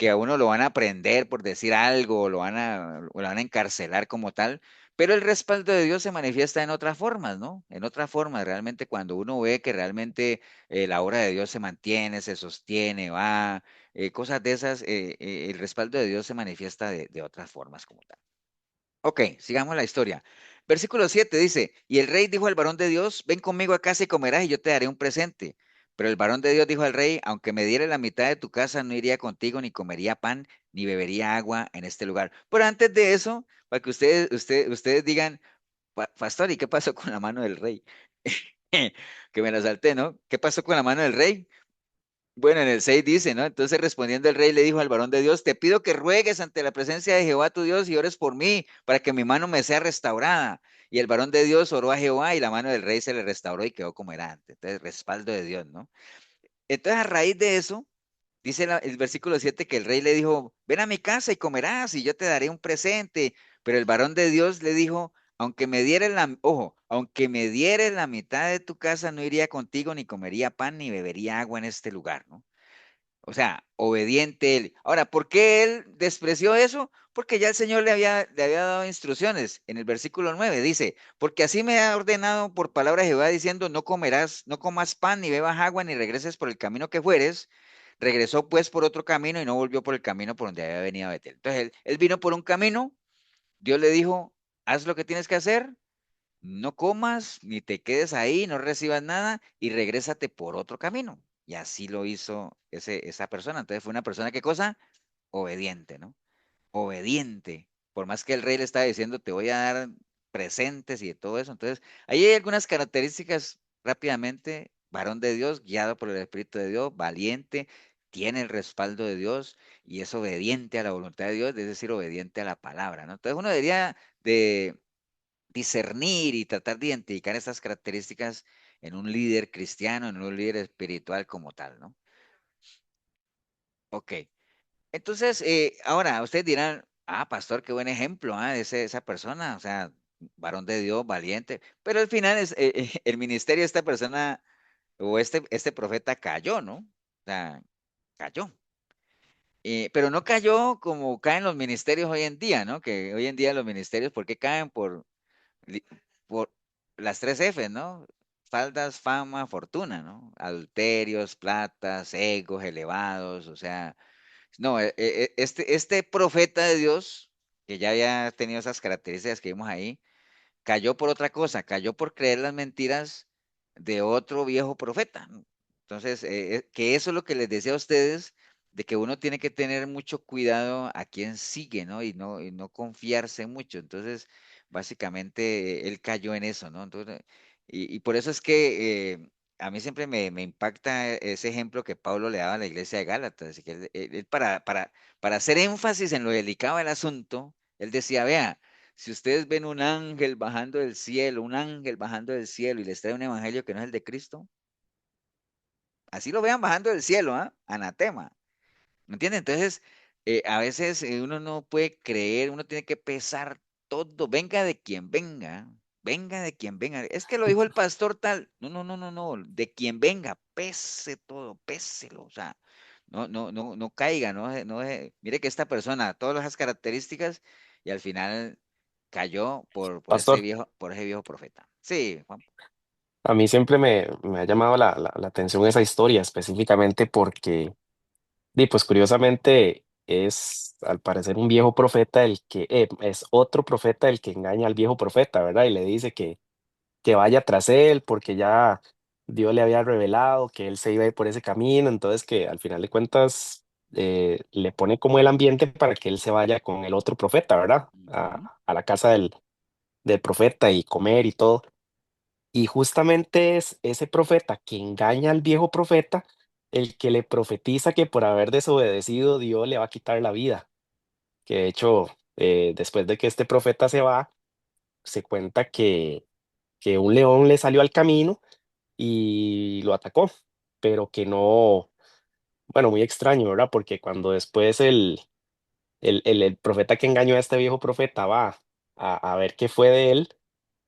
a uno lo van a prender por decir algo, o lo van a encarcelar como tal. Pero el respaldo de Dios se manifiesta en otras formas, ¿no? En otras formas, realmente cuando uno ve que realmente la obra de Dios se mantiene, se sostiene, va, cosas de esas, el respaldo de Dios se manifiesta de otras formas como tal. Ok, sigamos la historia. Versículo 7 dice, y el rey dijo al varón de Dios, ven conmigo a casa y comerás y yo te daré un presente. Pero el varón de Dios dijo al rey, aunque me diera la mitad de tu casa, no iría contigo, ni comería pan, ni bebería agua en este lugar. Pero antes de eso, para que ustedes digan, Pastor, ¿y qué pasó con la mano del rey? Que me la salté, ¿no? ¿Qué pasó con la mano del rey? Bueno, en el 6 dice, ¿no? Entonces respondiendo el rey le dijo al varón de Dios, te pido que ruegues ante la presencia de Jehová tu Dios y ores por mí para que mi mano me sea restaurada. Y el varón de Dios oró a Jehová y la mano del rey se le restauró y quedó como era antes. Entonces, respaldo de Dios, ¿no? Entonces, a raíz de eso, dice el versículo 7 que el rey le dijo, ven a mi casa y comerás y yo te daré un presente. Pero el varón de Dios le dijo, aunque me dieres la mitad de tu casa, no iría contigo, ni comería pan, ni bebería agua en este lugar, ¿no? O sea, obediente él. Ahora, ¿por qué él despreció eso? Porque ya el Señor le había dado instrucciones. En el versículo 9 dice, porque así me ha ordenado por palabra de Jehová diciendo, no comerás, no comas pan, ni bebas agua, ni regreses por el camino que fueres. Regresó pues por otro camino y no volvió por el camino por donde había venido a Betel. Entonces él vino por un camino, Dios le dijo, haz lo que tienes que hacer, no comas, ni te quedes ahí, no recibas nada y regrésate por otro camino. Y así lo hizo esa persona. Entonces fue una persona, ¿qué cosa? Obediente, ¿no? Obediente. Por más que el rey le estaba diciendo, te voy a dar presentes y de todo eso. Entonces, ahí hay algunas características rápidamente. Varón de Dios, guiado por el Espíritu de Dios, valiente, tiene el respaldo de Dios y es obediente a la voluntad de Dios, es decir, obediente a la palabra, ¿no? Entonces uno debería de discernir y tratar de identificar estas características en un líder cristiano, en un líder espiritual como tal, ¿no? Ok. Entonces, ahora ustedes dirán, pastor, qué buen ejemplo, de esa persona, o sea, varón de Dios, valiente, pero al final el ministerio de esta persona o este profeta cayó, ¿no? O sea, cayó. Pero no cayó como caen los ministerios hoy en día, ¿no? Que hoy en día los ministerios, ¿por qué caen? Li- por las tres F, ¿no? Faldas, fama, fortuna, ¿no? Adulterios, platas, egos elevados, o sea, no, este profeta de Dios, que ya había tenido esas características que vimos ahí, cayó por otra cosa, cayó por creer las mentiras de otro viejo profeta, ¿no? Entonces, que eso es lo que les decía a ustedes, de que uno tiene que tener mucho cuidado a quién sigue, ¿no? Y no confiarse mucho. Entonces, básicamente, él cayó en eso, ¿no? Entonces, y por eso es que a mí siempre me impacta ese ejemplo que Pablo le daba a la iglesia de Gálatas, que él para hacer énfasis en lo delicado del asunto, él decía, vea, si ustedes ven un ángel bajando del cielo y les trae un evangelio que no es el de Cristo, así lo vean bajando del cielo, Anatema. ¿Me entienden? Entonces, a veces uno no puede creer, uno tiene que pesar todo, venga de quien venga. Es que lo dijo el pastor tal. No, no, no, no, no, de quien venga, pese todo, péselo. O sea, no caiga, mire que esta persona, todas las características, y al final cayó por Pastor, por ese viejo profeta. Sí, Juan. a mí siempre me ha llamado la atención esa historia, específicamente porque, pues curiosamente, es al parecer un viejo profeta es otro profeta el que engaña al viejo profeta, ¿verdad? Y le dice que vaya tras él porque ya Dios le había revelado que él se iba a ir por ese camino, entonces que al final de cuentas le pone como el ambiente para que él se vaya con el otro profeta, ¿verdad? Ujú. A la casa del profeta y comer y todo. Y justamente es ese profeta que engaña al viejo profeta el que le profetiza que por haber desobedecido Dios le va a quitar la vida. Que de hecho, después de que este profeta se va, se cuenta que un león le salió al camino y lo atacó, pero que no, bueno, muy extraño, ¿verdad? Porque cuando después el profeta que engañó a este viejo profeta va a ver qué fue de él,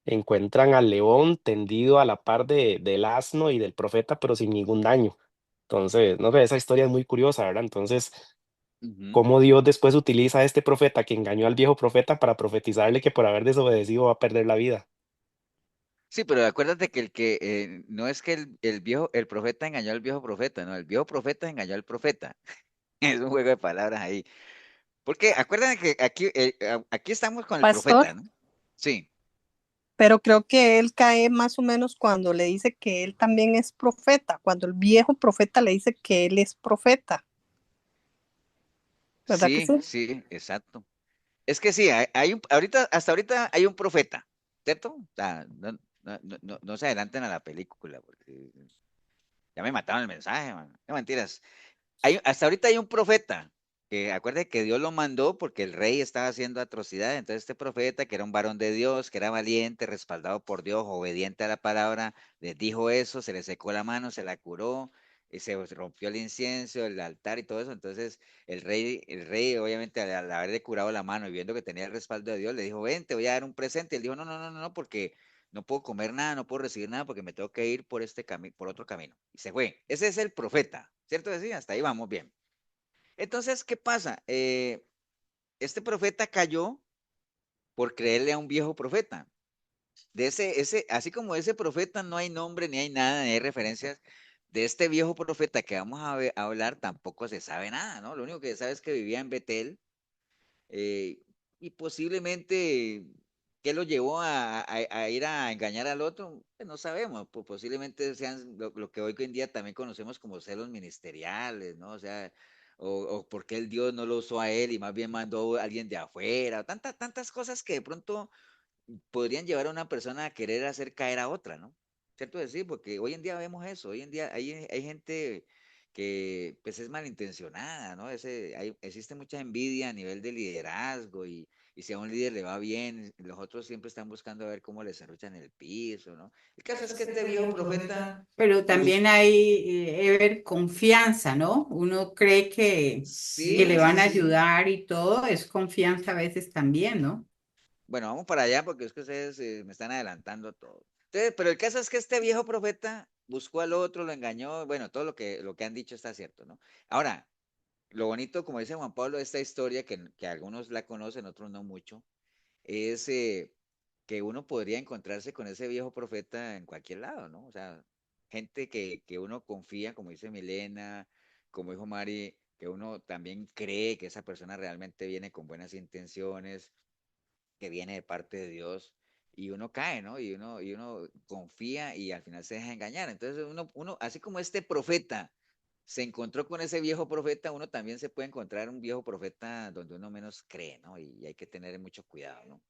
encuentran al león tendido a la par del asno y del profeta, pero sin ningún daño. Entonces, no sé, esa historia es muy curiosa, ¿verdad? Entonces, Ujú. cómo Dios después utiliza a este profeta que engañó al viejo profeta para profetizarle que por haber desobedecido va a perder la vida. Sí, pero acuérdate que no es que el profeta engañó al viejo profeta, no, el viejo profeta engañó al profeta. Es un juego de palabras ahí. Porque acuérdense que aquí estamos con el Pastor, profeta, ¿no? Sí, pero creo que él cae más o menos cuando le dice que él también es profeta, cuando el viejo profeta le dice que él es profeta, ¿verdad que sí, sí? sí, exacto. Es que sí, hasta ahorita hay un profeta, ¿cierto? O sea, no se adelanten a la película, porque ya me mataron el mensaje, man. No mentiras. Hasta ahorita hay un profeta, que acuerde que Dios lo mandó porque el rey estaba haciendo atrocidades. Entonces este profeta, que era un varón de Dios, que era valiente, respaldado por Dios, obediente a la palabra, les dijo eso, se le secó la mano, se la curó, y se rompió el incienso, el altar y todo eso. Entonces el rey obviamente al haberle curado la mano y viendo que tenía el respaldo de Dios, le dijo, ven, te voy a dar un presente. Y él dijo, no, no, no, no, no, porque no puedo comer nada, no puedo recibir nada porque me tengo que ir por este camino, por otro camino. Y se fue. Ese es el profeta, ¿cierto? Decía, hasta ahí vamos bien. Entonces, ¿qué pasa? Este profeta cayó por creerle a un viejo profeta. Así como ese profeta no hay nombre, ni hay nada, ni hay referencias, de este viejo profeta que vamos a hablar, tampoco se sabe nada, ¿no? Lo único que se sabe es que vivía en Betel, eh, y posiblemente qué lo llevó a ir a engañar al otro, pues no sabemos, posiblemente sean lo que hoy en día también conocemos como celos ministeriales, ¿no? O sea, o por qué el Dios no lo usó a él y más bien mandó a alguien de afuera, tantas cosas que de pronto podrían llevar a una persona a querer hacer caer a otra, ¿no? ¿Cierto decir? Porque hoy en día vemos eso, hoy en día hay gente que pues es malintencionada, ¿no? Existe mucha envidia a nivel de liderazgo y si a un líder le va bien, los otros siempre están buscando a ver cómo le cerruchan el piso, ¿no? El caso es que este viejo profeta, Pero bus- también hay, Ever, confianza, ¿no? Uno cree que le sí, sí, van a sí. ayudar y todo, es confianza a veces también, ¿no? Bueno, vamos para allá porque es que ustedes me están adelantando todo. Entonces, pero el caso es que este viejo profeta buscó al otro, lo engañó, bueno, todo lo que han dicho está cierto, ¿no? Ahora, lo bonito, como dice Juan Pablo, de esta historia, que algunos la conocen, otros no mucho, es que uno podría encontrarse con ese viejo profeta en cualquier lado, ¿no? O sea, gente que uno confía, como dice Milena, como dijo Mari, que uno también cree que esa persona realmente viene con buenas intenciones, que viene de parte de Dios, y uno cae, ¿no? Y uno confía y al final se deja engañar. Entonces así como este profeta se encontró con ese viejo profeta, uno también se puede encontrar un viejo profeta donde uno menos cree, ¿no? Y hay que tener mucho cuidado, ¿no?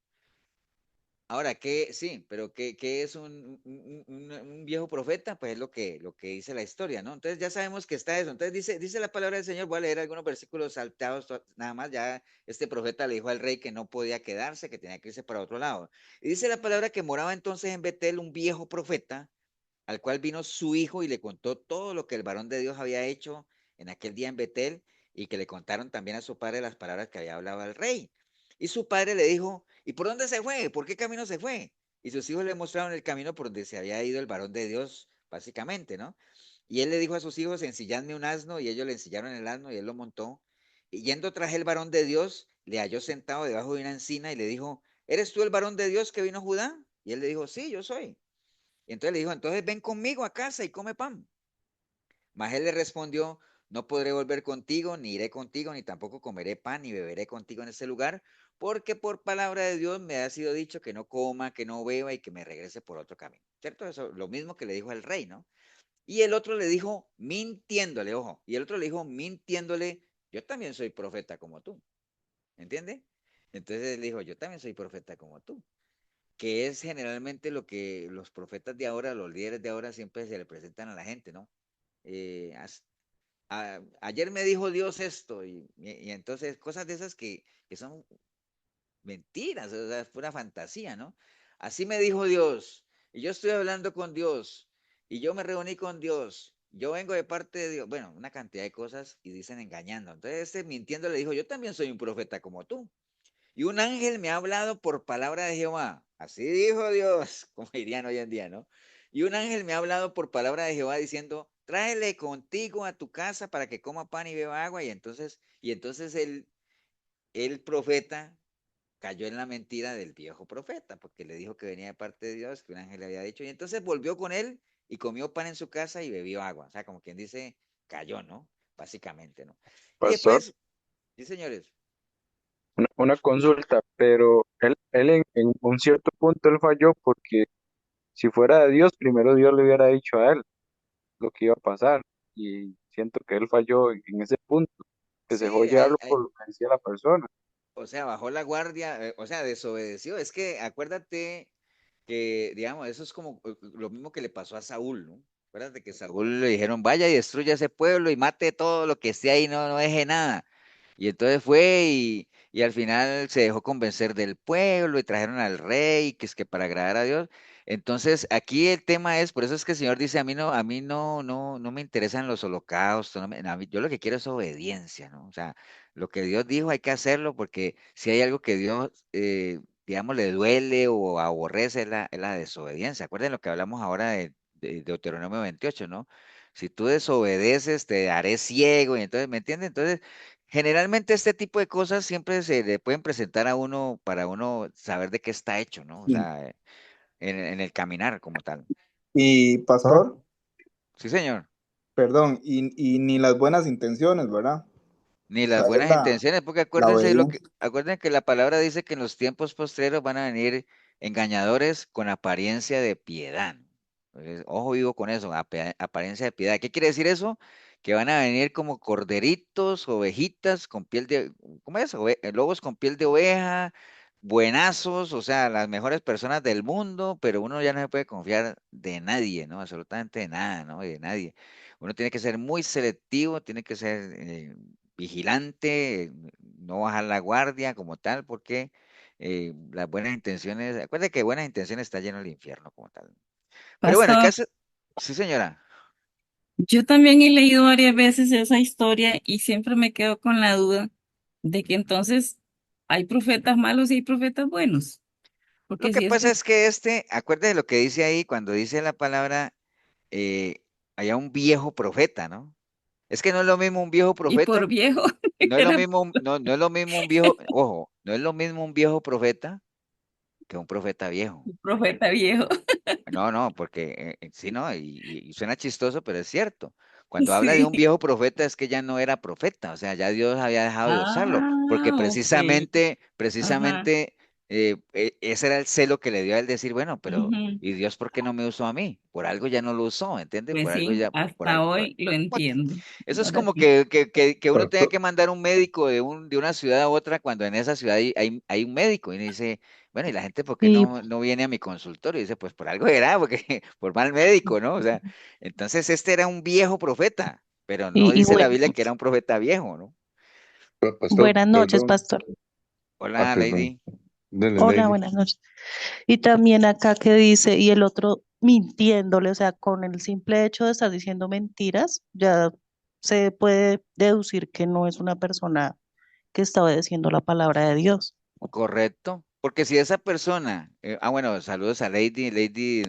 Ahora, sí, pero ¿qué es un viejo profeta? Pues es lo que dice la historia, ¿no? Entonces ya sabemos que está eso. Entonces dice la palabra del Señor, voy a leer algunos versículos saltados, nada más, ya este profeta le dijo al rey que no podía quedarse, que tenía que irse para otro lado. Y dice la palabra que moraba entonces en Betel un viejo profeta, al cual vino su hijo y le contó todo lo que el varón de Dios había hecho en aquel día en Betel, y que le contaron también a su padre las palabras que había hablado al rey. Y su padre le dijo, ¿y por dónde se fue? ¿Por qué camino se fue? Y sus hijos le mostraron el camino por donde se había ido el varón de Dios, básicamente, ¿no? Y él le dijo a sus hijos, ensilladme un asno, y ellos le ensillaron el asno y él lo montó. Y yendo tras el varón de Dios, le halló sentado debajo de una encina y le dijo, ¿eres tú el varón de Dios que vino a Judá? Y él le dijo, sí, yo soy. Y entonces le dijo, entonces ven conmigo a casa y come pan. Mas él le respondió, no podré volver contigo, ni iré contigo, ni tampoco comeré pan, ni beberé contigo en este lugar, porque por palabra de Dios me ha sido dicho que no coma, que no beba y que me regrese por otro camino. ¿Cierto? Eso, lo mismo que le dijo al rey, ¿no? Y el otro le dijo, mintiéndole, ojo, y el otro le dijo, mintiéndole, yo también soy profeta como tú. ¿Entiende? Entonces él dijo, yo también soy profeta como tú, que es generalmente lo que los profetas de ahora, los líderes de ahora siempre se le presentan a la gente, ¿no? Eh, ayer me dijo Dios esto, y entonces cosas de esas que son mentiras, o sea, es pura fantasía, ¿no? Así me dijo Dios, y yo estoy hablando con Dios, y yo me reuní con Dios, yo vengo de parte de Dios, bueno, una cantidad de cosas y dicen engañando. Entonces este mintiendo le dijo, yo también soy un profeta como tú. Y un ángel me ha hablado por palabra de Jehová. Así dijo Dios, como dirían hoy en día, ¿no? Y un ángel me ha hablado por palabra de Jehová diciendo, tráele contigo a tu casa para que coma pan y beba agua. Y entonces el profeta cayó en la mentira del viejo profeta, porque le dijo que venía de parte de Dios, que un ángel le había dicho. Y entonces volvió con él y comió pan en su casa y bebió agua. O sea, como quien dice, cayó, ¿no? Básicamente, ¿no? Y Pastor, después, sí, señores. una consulta, pero él en un cierto punto él falló porque si fuera de Dios, primero Dios le hubiera dicho a él lo que iba a pasar. Y siento que él falló en ese punto, que se dejó Sí, llevarlo por lo que decía la persona. o sea, bajó la guardia, o sea, desobedeció. Es que acuérdate que, digamos, eso es como lo mismo que le pasó a Saúl, ¿no? Acuérdate que Saúl le dijeron, vaya y destruya ese pueblo y mate todo lo que esté ahí, no deje nada. Y entonces fue y al final se dejó convencer del pueblo y trajeron al rey, que es que para agradar a Dios. Entonces, aquí el tema es, por eso es que el Señor dice, a mí no me interesan los holocaustos, yo lo que quiero es obediencia, ¿no? O sea, lo que Dios dijo hay que hacerlo porque si hay algo que Dios digamos, le duele o aborrece es la desobediencia. Acuérdense lo que hablamos ahora de Deuteronomio 28, ¿no? Si tú desobedeces, te haré ciego, y entonces, ¿me entiendes? Entonces, generalmente este tipo de cosas siempre se le pueden presentar a uno para uno saber de qué está hecho, ¿no? O Sí. sea, en el caminar como tal. Y Ah, pastor, Sí, señor. perdón, y ni las buenas intenciones, ¿verdad? Ni O sea, las es buenas intenciones, porque la acuérdense obediencia. acuérdense que la palabra dice que en los tiempos postreros van a venir engañadores con apariencia de piedad. Entonces, ojo vivo con eso, apariencia de piedad. ¿Qué quiere decir eso? Que van a venir como corderitos, ovejitas con piel de, ¿cómo es? Lobos con piel de oveja, buenazos, o sea, las mejores personas del mundo, pero uno ya no se puede confiar de nadie, ¿no? Absolutamente de nada, ¿no? De nadie. Uno tiene que ser muy selectivo, tiene que ser vigilante, no bajar la guardia como tal, porque las buenas intenciones, acuérdate que buenas intenciones está lleno el infierno como tal. Pero bueno, el Pastor, caso, sí señora, yo también he leído varias veces esa historia y siempre me quedo con la duda de que entonces hay profetas malos y hay profetas buenos. lo Porque que si es pasa que, es que acuérdate de lo que dice ahí cuando dice la palabra, allá un viejo profeta, ¿no? Es que no es lo mismo un viejo y por profeta, viejo, no es lo era mismo, no es lo mismo un viejo, ojo, no es lo mismo un viejo profeta que un profeta viejo. un profeta viejo. No, no, porque sí, no, y suena chistoso, pero es cierto. Cuando habla de Sí. un viejo profeta es que ya no era profeta, o sea, ya Dios había dejado de usarlo, porque Ah, ok. Ajá. precisamente ese era el celo que le dio a él decir, bueno, pero Ujú. ¿y Dios por qué no me usó a mí? Por algo ya no lo usó, ¿entiendes? Pues Por algo sí, ya, por hasta algo, hoy lo bueno, entiendo. eso es Ahora como sí. que uno tenga Pastor, que mandar un médico de una ciudad a otra cuando en esa ciudad hay un médico y uno dice, bueno, ¿y la gente por qué Sí, no viene a mi consultorio? Y dice, pues por algo era, porque por mal médico, ¿no? O sea, entonces este era un viejo profeta, pero no y dice la bueno, Biblia que era un profeta viejo, ¿no? pastor, buenas noches, perdón. pastor. Hola, Perdón. Lady. Dele, Hola, lady. buenas noches. Y también acá que dice, y el otro mintiéndole, o sea, con el simple hecho de estar diciendo mentiras, ya se puede deducir que no es una persona que está obedeciendo la palabra de Dios. Correcto. Porque si esa persona, bueno, saludos a Lady. Lady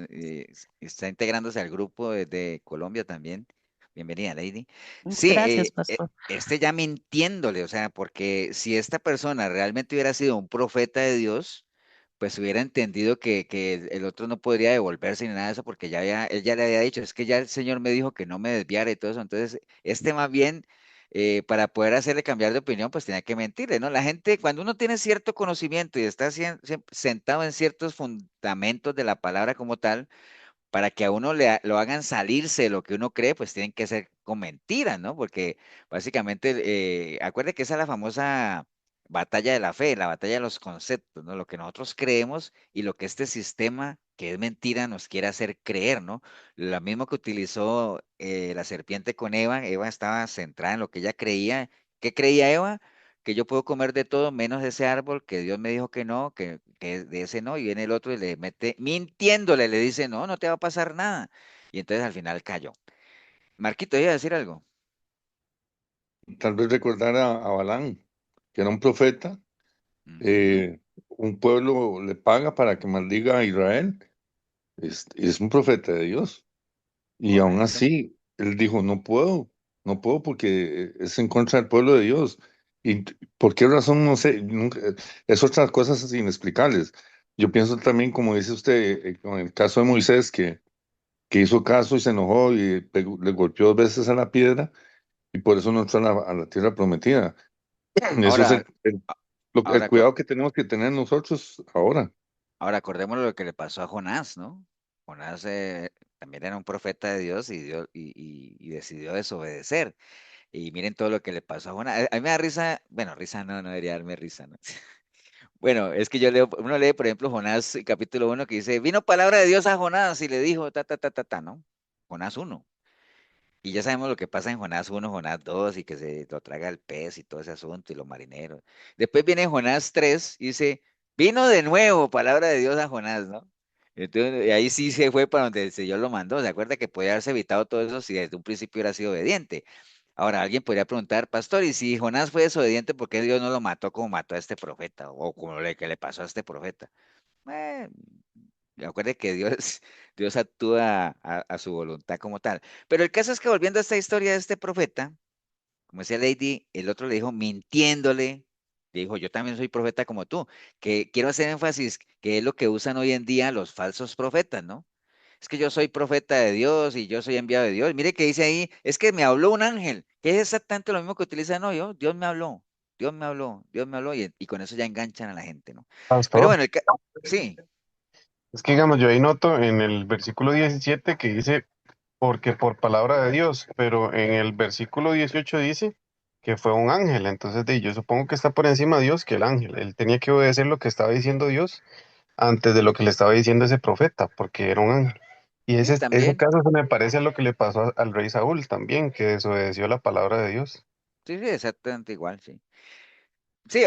está integrándose al grupo desde Colombia también. Bienvenida, Lady. Sí, Gracias, pastor. este ya mintiéndole, o sea, porque si esta persona realmente hubiera sido un profeta de Dios, pues hubiera entendido que el otro no podría devolverse ni nada de eso, porque él ya le había dicho, es que ya el Señor me dijo que no me desviara y todo eso. Entonces, este más bien para poder hacerle cambiar de opinión, pues tenía que mentirle, ¿no? La gente, cuando uno tiene cierto conocimiento y está sentado en ciertos fundamentos de la palabra como tal, para que a uno lo hagan salirse de lo que uno cree, pues tienen que ser con mentiras, ¿no? Porque básicamente, acuerde que esa es la famosa batalla de la fe, la batalla de los conceptos, ¿no? Lo que nosotros creemos y lo que este sistema, que es mentira, nos quiere hacer creer, ¿no? Lo mismo que utilizó la serpiente con Eva, Eva estaba centrada en lo que ella creía. ¿Qué creía Eva? Que yo puedo comer de todo menos de ese árbol, que Dios me dijo que no, que de ese no, y viene el otro y le mete, mintiéndole, le dice, no, no te va a pasar nada. Y entonces al final cayó. Marquito, ¿iba a decir algo? Tal vez recordar a Balán, que era un profeta. Ujú, Un pueblo le paga para que maldiga a Israel. Es un profeta de Dios. Y aún correcto. así, él dijo, no puedo porque es en contra del pueblo de Dios. ¿Y por qué razón? No sé, es otras cosas inexplicables. Yo pienso también, como dice usted, con el caso de Moisés, que hizo caso y se enojó y le golpeó 2 veces a la piedra y por eso no entró a la tierra prometida. Eso es Ahora, el ahora, acor- cuidado que tenemos que tener nosotros ahora. ahora acordémonos lo que le pasó a Jonás, ¿no? Jonás también era un profeta de Dios y decidió desobedecer. Y miren todo lo que le pasó a Jonás. A mí me da risa, bueno, risa no, no debería darme risa, ¿no? Bueno, es que uno lee, por ejemplo, Jonás capítulo 1 que dice, vino palabra de Dios a Jonás y le dijo, ¿no? Jonás 1. Y ya sabemos lo que pasa en Jonás 1, Jonás 2 y que se lo traga el pez y todo ese asunto y los marineros. Después viene Jonás 3 y dice, vino de nuevo palabra de Dios a Jonás, ¿no? Entonces, y ahí sí se fue para donde el Señor lo mandó. ¿Se acuerda que podía haberse evitado todo eso si desde un principio hubiera sido obediente? Ahora, alguien podría preguntar, pastor, ¿y si Jonás fue desobediente, por qué Dios no lo mató como mató a este profeta? O como le que le pasó a este profeta. Eh, Acuerde que Dios, Dios actúa a su voluntad como tal. Pero el caso es que volviendo a esta historia de este profeta, como decía Lady, el otro le dijo mintiéndole, le dijo, yo también soy profeta como tú, que quiero hacer énfasis que es lo que usan hoy en día los falsos profetas, ¿no? Es que yo soy profeta de Dios y yo soy enviado de Dios. Mire que dice ahí, es que me habló un ángel, que es exactamente lo mismo que utilizan hoy, yo, Dios me habló, Dios me habló, Dios me habló, y con eso ya enganchan a la gente, ¿no? Pero Pastor, bueno, sí, es que digamos, yo ahí noto en el versículo 17 que dice, porque por palabra de Dios, pero en el versículo 18 dice que fue un ángel. Entonces, yo supongo que está por encima de Dios que el ángel. Él tenía que obedecer lo que estaba diciendo Dios antes de lo que le estaba diciendo ese profeta, porque era un ángel. Y sí, ese también, caso se me parece a lo que le pasó al rey Saúl también, que desobedeció la palabra de Dios. sí, sí, exactamente igual, sí. Sí,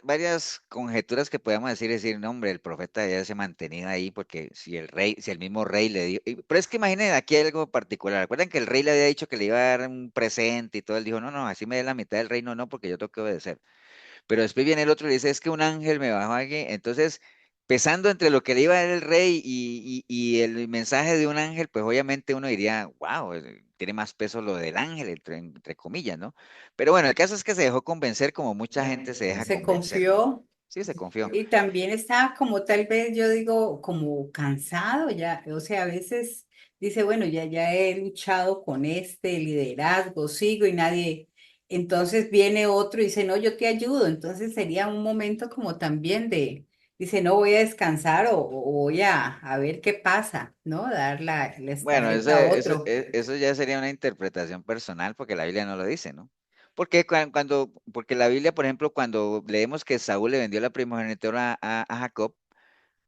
varias conjeturas que podemos decir, no, hombre, el profeta ya se mantenía ahí porque si el rey, si el mismo rey le dio, pero es que imaginen, aquí hay algo particular. Recuerdan que el rey le había dicho que le iba a dar un presente y todo, él dijo, no, no, así me dé la mitad del reino, no, porque yo tengo que obedecer. Pero después viene el otro y le dice, es que un ángel me bajó aquí. Entonces, pesando entre lo que le iba a dar el rey y el mensaje de un ángel, pues obviamente uno diría, wow, tiene más peso lo del ángel, entre comillas, ¿no? Pero bueno, el caso es que se dejó convencer como mucha gente se deja Se convencer, ¿no? confió. Sí, se confió. Y también estaba como tal vez, yo digo, como cansado ya, o sea, a veces dice, bueno, ya he luchado con este liderazgo, sigo y nadie, entonces viene otro y dice, no, yo te ayudo, entonces sería un momento como también de, dice, no, voy a descansar o voy a ver qué pasa, ¿no? Dar la Bueno, estafeta a otro. eso ya sería una interpretación personal porque la Biblia no lo dice, ¿no? Porque porque la Biblia, por ejemplo, cuando leemos que Saúl le vendió la primogenitura a Jacob,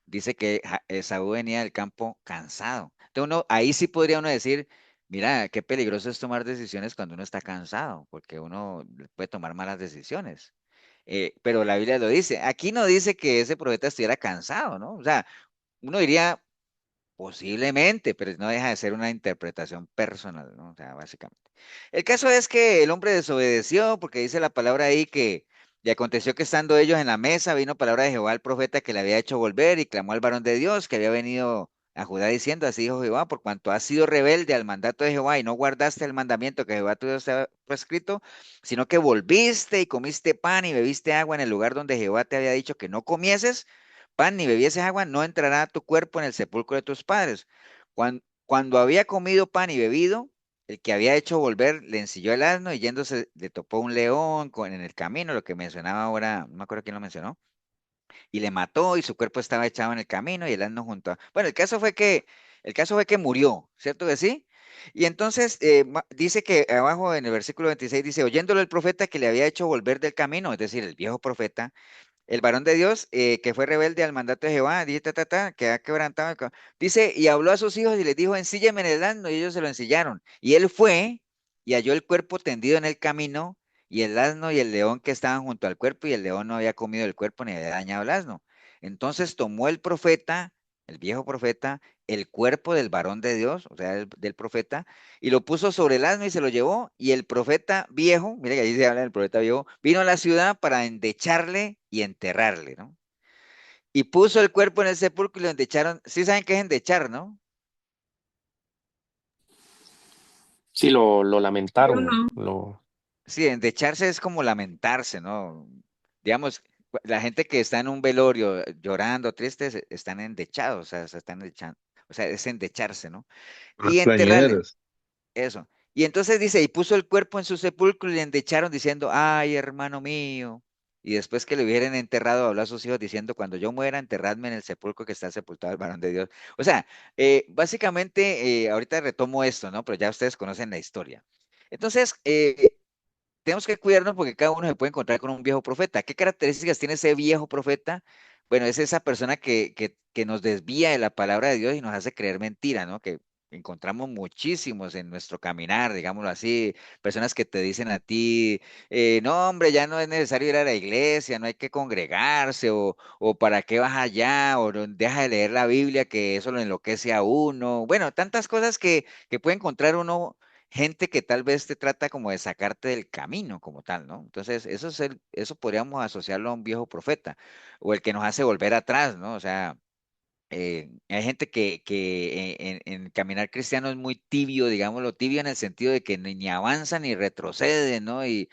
dice que Esaú venía del campo cansado. Entonces ahí sí podría uno decir, mira, qué peligroso es tomar decisiones cuando uno está cansado, porque uno puede tomar malas decisiones. Pero la Biblia lo dice. Aquí no dice que ese profeta estuviera cansado, ¿no? O sea, uno diría posiblemente, pero no deja de ser una interpretación personal, ¿no? O sea, básicamente. El caso es que el hombre desobedeció porque dice la palabra ahí que, y aconteció que estando ellos en la mesa, vino palabra de Jehová al profeta que le había hecho volver y clamó al varón de Dios que había venido a Judá diciendo, así dijo Jehová, por cuanto has sido rebelde al mandato de Jehová y no guardaste el mandamiento que Jehová tu Dios te ha prescrito, sino que volviste y comiste pan y bebiste agua en el lugar donde Jehová te había dicho que no comieses, pan ni bebieses agua, no entrará tu cuerpo en el sepulcro de tus padres. Cuando había comido pan y bebido, el que había hecho volver le ensilló el asno y yéndose le topó un león en el camino, lo que mencionaba ahora, no me acuerdo quién lo mencionó, y le mató y su cuerpo estaba echado en el camino y el asno junto a... Bueno, el caso fue que murió, ¿cierto que sí? Y entonces dice que abajo en el versículo 26 dice, oyéndolo el profeta que le había hecho volver del camino, es decir, el viejo profeta, el varón de Dios que fue rebelde al mandato de Jehová, dice, que ha quebrantado. Dice, y habló a sus hijos y les dijo, ensílleme en el asno, y ellos se lo ensillaron. Y él fue y halló el cuerpo tendido en el camino, y el asno y el león que estaban junto al cuerpo, y el león no había comido el cuerpo ni había dañado el asno. Entonces tomó el profeta, el viejo profeta, el cuerpo del varón de Dios, o sea, del profeta, y lo puso sobre el asno y se lo llevó, y el profeta viejo, mire que ahí se habla del profeta viejo, vino a la ciudad para endecharle y enterrarle, ¿no? Y puso el cuerpo en el sepulcro y lo endecharon. Sí saben qué es endechar, ¿no? Sí, lo Yo lamentaron, no. Sí, endecharse es como lamentarse, ¿no? Digamos, la gente que está en un velorio llorando, tristes, están endechados, o sea, se están endechando. O sea, es endecharse, ¿no? Las Y enterrarle. plañideras. Eso. Y entonces dice, y puso el cuerpo en su sepulcro y le endecharon diciendo, ay, hermano mío. Y después que le hubieran enterrado, habló a sus hijos diciendo, cuando yo muera, enterradme en el sepulcro que está sepultado el varón de Dios. O sea, básicamente, ahorita retomo esto, ¿no? Pero ya ustedes conocen la historia. Entonces, tenemos que cuidarnos porque cada uno se puede encontrar con un viejo profeta. ¿Qué características tiene ese viejo profeta? Bueno, es esa persona que nos desvía de la palabra de Dios y nos hace creer mentira, ¿no? Que encontramos muchísimos en nuestro caminar, digámoslo así, personas que te dicen a ti, no, hombre, ya no es necesario ir a la iglesia, no hay que congregarse, o para qué vas allá, o deja de leer la Biblia, que eso lo enloquece a uno. Bueno, tantas cosas que puede encontrar uno gente que tal vez te trata como de sacarte del camino como tal, ¿no? Entonces, eso podríamos asociarlo a un viejo profeta, o el que nos hace volver atrás, ¿no? O sea, hay gente que en caminar cristiano es muy tibio, digámoslo, tibio en el sentido de que ni avanza ni retrocede, ¿no? Y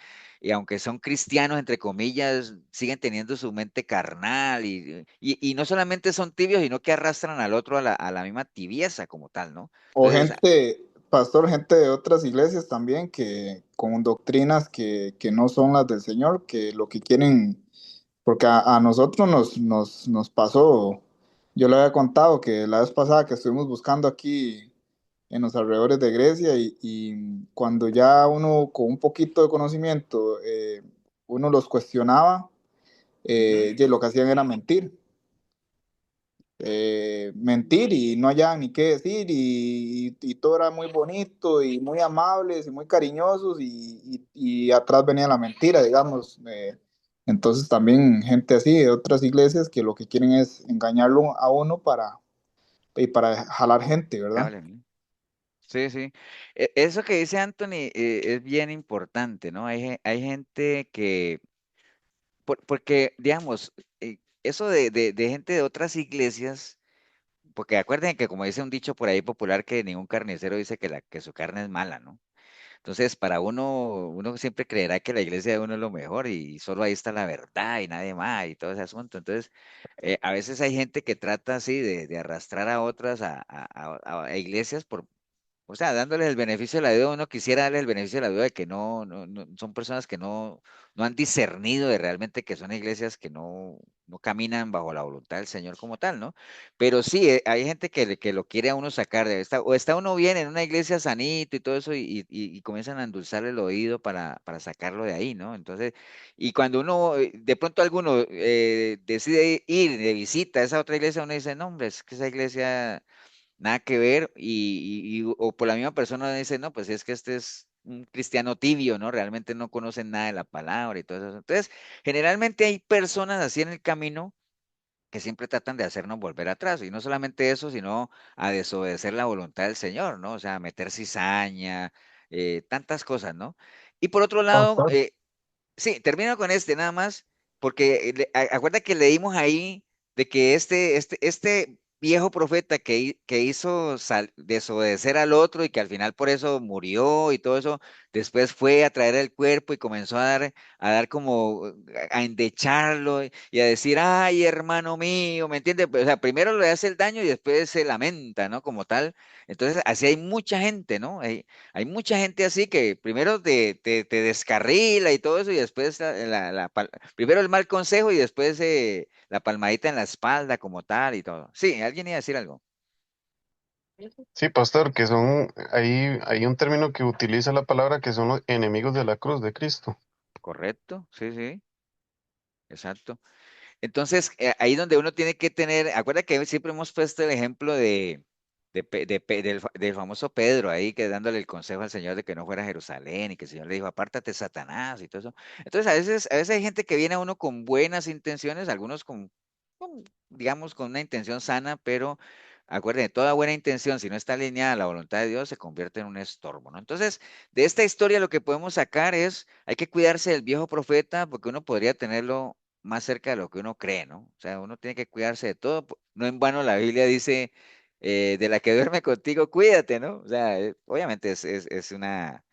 aunque son cristianos, entre comillas, siguen teniendo su mente carnal y no solamente son tibios, sino que arrastran al otro a la misma tibieza como tal, ¿no? O Entonces, gente, pastor, gente de otras iglesias también que con doctrinas que no son las del Señor, que lo que quieren, porque a nosotros nos pasó, yo le había contado que la vez pasada que estuvimos buscando aquí en los alrededores de Grecia y cuando ya uno con un poquito de conocimiento, uno los cuestionaba, ujú, y lo que hacían era mentir. Mentir y no hallaban ni qué decir y todo era muy bonito y muy amables y muy cariñosos y atrás venía la mentira, digamos. Entonces también gente así de otras iglesias que lo que quieren es engañarlo a uno para jalar gente, ¿verdad? hable, ¿no? Sí, sí. Eso que dice Anthony es bien importante, ¿no? Hay gente que porque, digamos, eso de gente de otras iglesias, porque acuérdense que como dice un dicho por ahí popular que ningún carnicero dice que su carne es mala, ¿no? Entonces, para uno siempre creerá que la iglesia de uno es lo mejor y solo ahí está la verdad y nadie más y todo ese asunto. Entonces, a veces hay gente que trata así de arrastrar a otras a iglesias o sea, dándoles el beneficio de la duda, uno quisiera darles el beneficio de la duda de que no son personas que no han discernido de realmente que son iglesias que no caminan bajo la voluntad del Señor como tal, ¿no? Pero sí, hay gente que lo quiere a uno sacar o está uno bien en una iglesia sanito y todo eso y comienzan a endulzarle el oído para sacarlo de ahí, ¿no? Entonces, y cuando uno, de pronto alguno decide ir de visita a esa otra iglesia, uno dice, no, hombre, es que esa iglesia nada que ver, o por la misma persona dice, no, pues es que este es un cristiano tibio, ¿no? Realmente no conocen nada de la palabra y todo eso. Entonces, generalmente hay personas así en el camino que siempre tratan de hacernos volver atrás, y no solamente eso, sino a desobedecer la voluntad del Señor, ¿no? O sea, meter cizaña, tantas cosas, ¿no? Y por otro lado, Pastor. sí, termino con este nada más, porque acuerda que leímos ahí de que este viejo profeta que hizo desobedecer al otro y que al final por eso murió y todo eso, después fue a traer el cuerpo y comenzó a dar como a endecharlo y a decir, ay, hermano mío, ¿me entiendes? O sea, primero le hace el daño y después se lamenta, ¿no? Como tal. Entonces, así hay mucha gente, ¿no? Hay mucha gente así que primero te descarrila y todo eso y después primero el mal consejo y después la palmadita en la espalda como tal y todo. Sí, alguien iba a decir algo. Sí, pastor, que son, hay un término que utiliza la palabra que son los enemigos de la cruz de Cristo. Correcto, sí, sí, exacto. Entonces, ahí donde uno tiene que tener, acuerda que siempre hemos puesto el ejemplo del famoso Pedro ahí, que dándole el consejo al Señor de que no fuera a Jerusalén y que el Señor le dijo, apártate, Satanás y todo eso. Entonces, a veces hay gente que viene a uno con buenas intenciones, algunos digamos, con una intención sana, pero acuérdense, toda buena intención, si no está alineada a la voluntad de Dios, se convierte en un estorbo, ¿no? Entonces, de esta historia lo que podemos sacar es, hay que cuidarse del viejo profeta porque uno podría tenerlo más cerca de lo que uno cree, ¿no? O sea, uno tiene que cuidarse de todo. No en vano la Biblia dice, de la que duerme contigo, cuídate, ¿no? O sea, obviamente es una,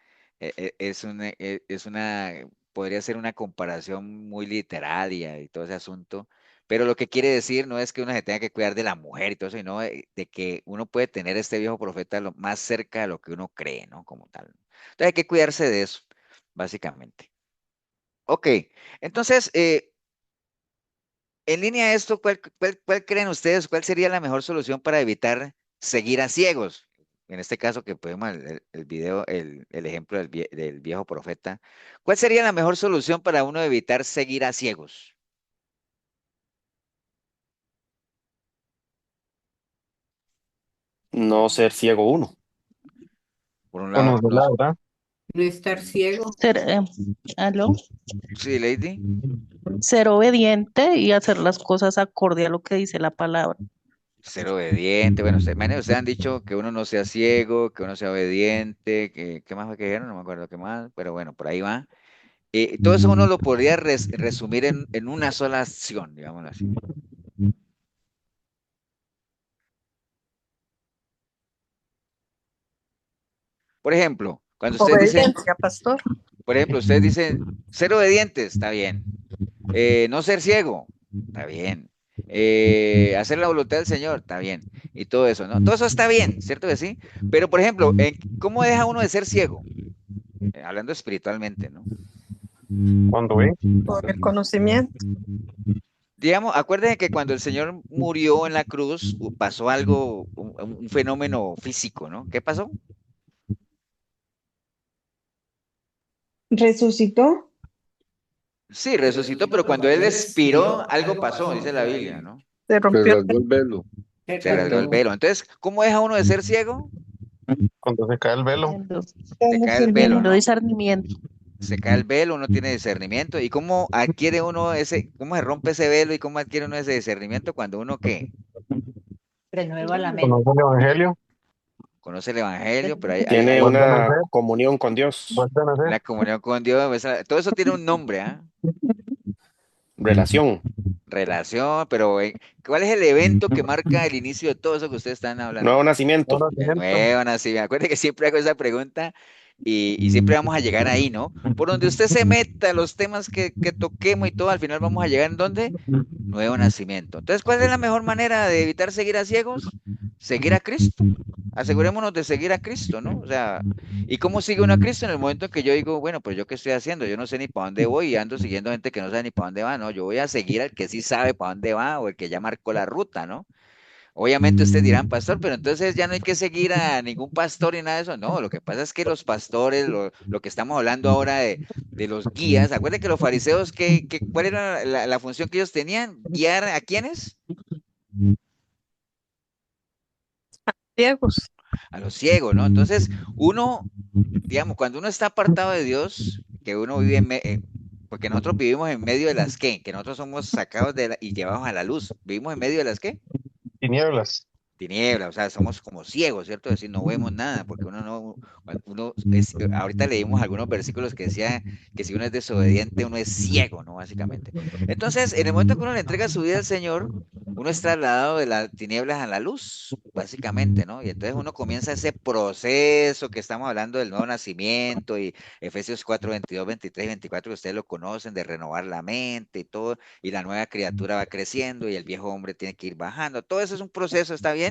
podría ser una comparación muy literaria y todo ese asunto, pero lo que quiere decir no es que uno se tenga que cuidar de la mujer y todo eso, sino de que uno puede tener este viejo profeta lo más cerca de lo que uno cree, ¿no? Como tal. Entonces hay que cuidarse de eso, básicamente. Ok, entonces, en línea a esto, ¿cuál creen ustedes? ¿Cuál sería la mejor solución para evitar seguir a ciegos? En este caso que podemos el video, el ejemplo del viejo profeta. ¿Cuál sería la mejor solución para uno evitar seguir a ciegos? No ser ciego uno. Por un lado, Conocer la verdad. No estar ciego. ¿Aló? sí, Lady. Ser obediente y hacer las cosas acorde a lo que dice la palabra. ser obediente. Bueno, ustedes han dicho que uno no sea ciego, que uno sea obediente, que, ¿qué más fue que dijeron? No me acuerdo qué más, pero bueno, por ahí va. Todo eso uno lo podría resumir en una sola acción, digámoslo así. Por ejemplo, cuando ustedes dicen, Obediencia, pastor. por ejemplo, ustedes dicen ser obedientes, está bien. No ser ciego, está bien. Hacer la voluntad del Señor, está bien. Y todo eso, ¿no? Todo eso está bien, ¿cierto que sí? Pero, por ejemplo, ¿cómo deja uno de ser ciego? Hablando espiritualmente, ¿no? Cuando ve, Por el conocimiento. Digamos, acuérdense que cuando el Señor murió en la cruz, pasó algo, un fenómeno físico, ¿no? ¿Qué pasó? Resucitó. Sí, resucitó, pero cuando Él expiró, algo pasó, dice la Biblia, ¿no? Se Se rompió. rasgó el velo. Se rasgó el velo. Entonces, ¿cómo deja uno de ser ciego? cuando se cae el velo, Teniendo, Se cae el velo, teniendo ¿no? discernimiento. Se cae el velo, uno tiene discernimiento. ¿Y cómo adquiere uno cómo se rompe ese velo y cómo adquiere uno ese discernimiento cuando uno qué? Renueva la mente. conoce el evangelio, Conoce el evangelio, pero Tiene vuelve a una nacer, comunión con Dios, vuelve a nacer. la comunión con Dios, todo eso tiene un nombre, ¿ah? relación. Relación, pero ¿cuál es el evento que marca el inicio de todo eso que ustedes están hablando? Nuevo nacimiento. Nuevo El nacimiento. nuevo nacimiento. Acuérdense que siempre hago esa pregunta y siempre vamos a llegar ahí, ¿no? Por donde usted se meta, los temas que toquemos y todo, al final vamos a llegar en dónde? Nuevo nacimiento. Entonces, ¿cuál es la mejor manera de evitar seguir a ciegos? Seguir a Cristo. Asegurémonos de seguir a Cristo, ¿no? O sea, ¿y cómo sigue uno a Cristo en el momento en que yo digo, bueno, pues yo qué estoy haciendo? Yo no sé ni para dónde voy y ando siguiendo gente que no sabe ni para dónde va, ¿no? Yo voy a seguir al que sí sabe para dónde va o el que ya marcó la ruta, ¿no? Obviamente ustedes dirán, pastor, pero entonces ya no hay que seguir a ningún pastor y nada de eso. No, lo que pasa es que los pastores, lo que estamos hablando ahora de los guías, acuérdense que los fariseos, ¿cuál era la función que ellos tenían? ¿Guiar a quiénes? Ciegos. A los ciegos, ¿no? Entonces, uno, digamos, cuando uno está apartado de Dios, que uno vive porque nosotros vivimos en medio de las qué, que nosotros somos sacados y llevados a la luz. ¿Vivimos en medio de las qué? Tinieblas. Tinieblas, o sea, somos como ciegos, ¿cierto? Es decir, no vemos nada, porque ahorita leímos algunos versículos que decía que si uno es desobediente, uno es ciego, ¿no? Básicamente. Entonces, en el momento que uno le entrega su vida al Señor, uno es trasladado de las tinieblas a la luz, básicamente, ¿no? Y entonces uno comienza ese proceso que estamos hablando del nuevo nacimiento y Efesios 4, 22, 23, 24, que ustedes lo conocen, de renovar la mente y todo, y la nueva criatura va creciendo y el viejo hombre tiene que ir bajando. Todo eso es un proceso, ¿está bien?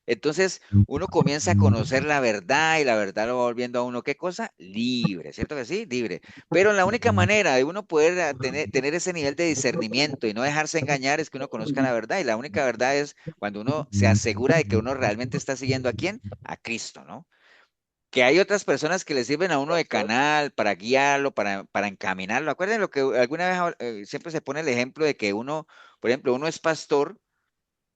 Entonces uno comienza a conocer la verdad y la verdad lo va volviendo a uno, ¿qué cosa? Libre, ¿cierto que sí? Libre. Pero la única manera de uno poder tener ese nivel de discernimiento y no dejarse engañar es que uno conozca la verdad y la única verdad es cuando uno se asegura de que uno realmente está siguiendo a quién? A Cristo, ¿no? Que hay otras personas que le sirven a uno de canal para guiarlo, para encaminarlo. Acuérdense lo que alguna vez siempre se pone el ejemplo de que uno, por ejemplo, uno es pastor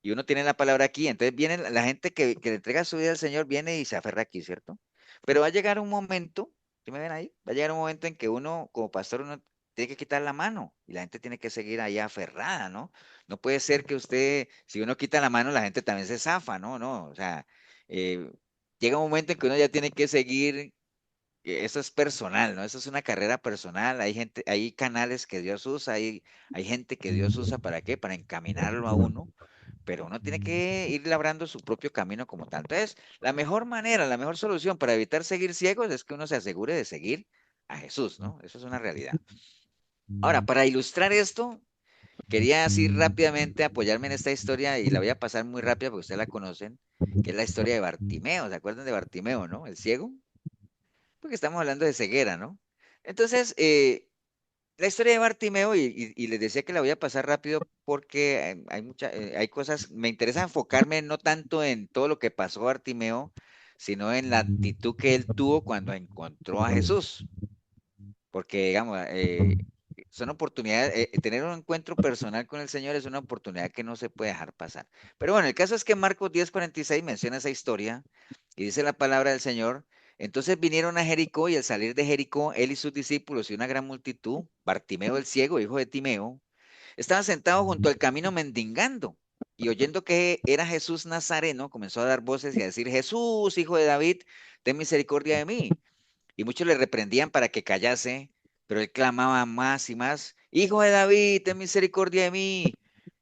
y uno tiene la palabra aquí, entonces viene la gente que le entrega su vida al Señor, viene y se aferra aquí, ¿cierto? Pero va a llegar un momento, ¿sí me ven ahí? Va a llegar un momento en que uno, como pastor, uno tiene que quitar la mano y la gente tiene que seguir ahí aferrada, ¿no? No puede ser que usted, si uno quita la mano, la gente también se zafa, ¿no? No, o sea, eh, llega un momento en que uno ya tiene que seguir. Eso es personal, ¿no? Eso es una carrera personal. Hay gente, hay canales que Dios usa, hay gente que Dios usa para qué, para encaminarlo a uno, pero uno tiene que ir labrando su propio camino como tal. Entonces, la mejor manera, la mejor solución para evitar seguir ciegos es que uno se asegure de seguir a Jesús, ¿no? Eso es una realidad. Ahora, para ilustrar esto, quería así rápidamente apoyarme en esta historia y la voy a pasar muy rápida porque ustedes la conocen, que es la historia de Bartimeo. ¿Se acuerdan de Bartimeo, no? El ciego, porque estamos hablando de ceguera, ¿no? Entonces, la historia de Bartimeo, y les decía que la voy a pasar rápido porque hay cosas, me interesa enfocarme no tanto en todo lo que pasó a Bartimeo, sino en la actitud que él tuvo cuando encontró a Jesús. Porque, digamos, son oportunidades, tener un encuentro personal con el Señor es una oportunidad que no se puede dejar pasar. Pero bueno, el caso es que Marcos 10:46 menciona esa historia y dice la palabra del Señor. Entonces vinieron a Jericó y al salir de Jericó, él y sus discípulos y una gran multitud, Bartimeo el ciego, hijo de Timeo, estaban sentados junto al camino mendigando. y oyendo que era Jesús Nazareno, comenzó a dar voces y a decir, Jesús, hijo de David, ten misericordia de mí. Y muchos le reprendían para que callase, pero él clamaba más y más, Hijo de David, ten misericordia de mí.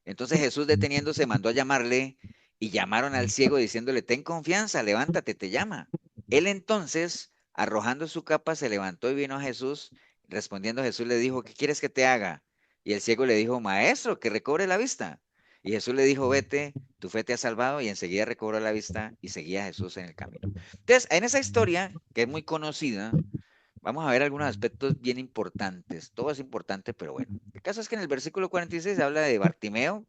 Entonces Jesús, deteniéndose, mandó a llamarle, y llamaron al ciego diciéndole, ten confianza, levántate, te llama. Él entonces, arrojando su capa, se levantó y vino a Jesús. Respondiendo Jesús le dijo, ¿qué quieres que te haga? Y el ciego le dijo, Maestro, que recobre la vista. Y Jesús le dijo, vete, tu fe te ha salvado, y enseguida recobró la vista y seguía a Jesús en el camino. Entonces, en esa historia, que es muy conocida, vamos a ver algunos aspectos bien importantes. Todo es importante, pero bueno. El caso es que en el versículo 46 habla de Bartimeo.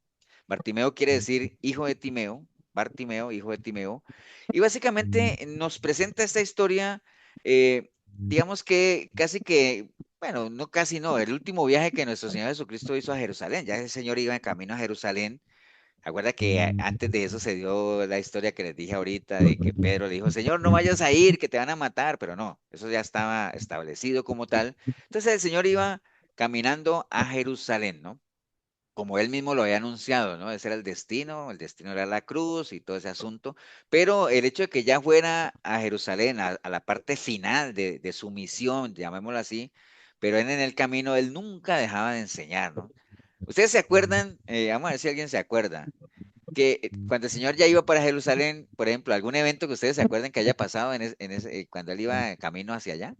Bartimeo quiere decir hijo de Timeo. Bartimeo, hijo de Timeo. Y básicamente nos presenta esta historia, digamos que casi que, bueno, no casi no, el último viaje que nuestro Señor Jesucristo hizo a Jerusalén. Ya el Señor iba en camino a Jerusalén. Acuerda que antes de eso se dio la historia que les dije ahorita de que Pedro le dijo, Señor, no vayas a ir, que te van a matar, pero no, eso ya estaba establecido como tal. Entonces el Señor iba caminando a Jerusalén, ¿no? Como él mismo lo había anunciado, ¿no? Ese era el destino era la cruz y todo ese asunto, pero el hecho de que ya fuera a Jerusalén, a la parte final de su misión, llamémoslo así, pero en el camino él nunca dejaba de enseñar, ¿no? ¿Ustedes se acuerdan? Vamos a ver si alguien se acuerda que cuando el Señor ya iba para Jerusalén, por ejemplo, algún evento que ustedes se acuerden que haya pasado cuando él iba camino hacia allá,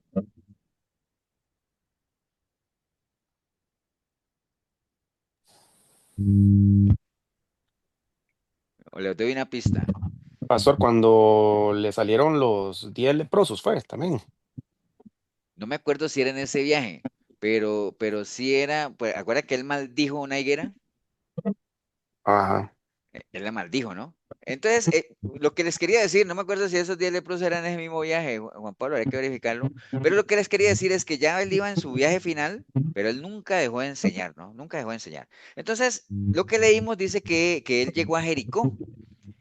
o les doy una pista. Pastor, cuando le salieron los 10 leprosos, fue también. No me acuerdo si era en ese viaje, pero sí era, pues, ¿acuerda que él maldijo una higuera? Ajá. Él la maldijo, ¿no? Entonces, lo que les quería decir, no me acuerdo si esos 10 leprosos eran en ese mismo viaje, Juan Pablo, hay que verificarlo, pero lo que les quería decir es que ya él iba en su viaje final, pero él nunca dejó de enseñar, ¿no? Nunca dejó de enseñar. Entonces, lo que leímos dice que él llegó a Jericó.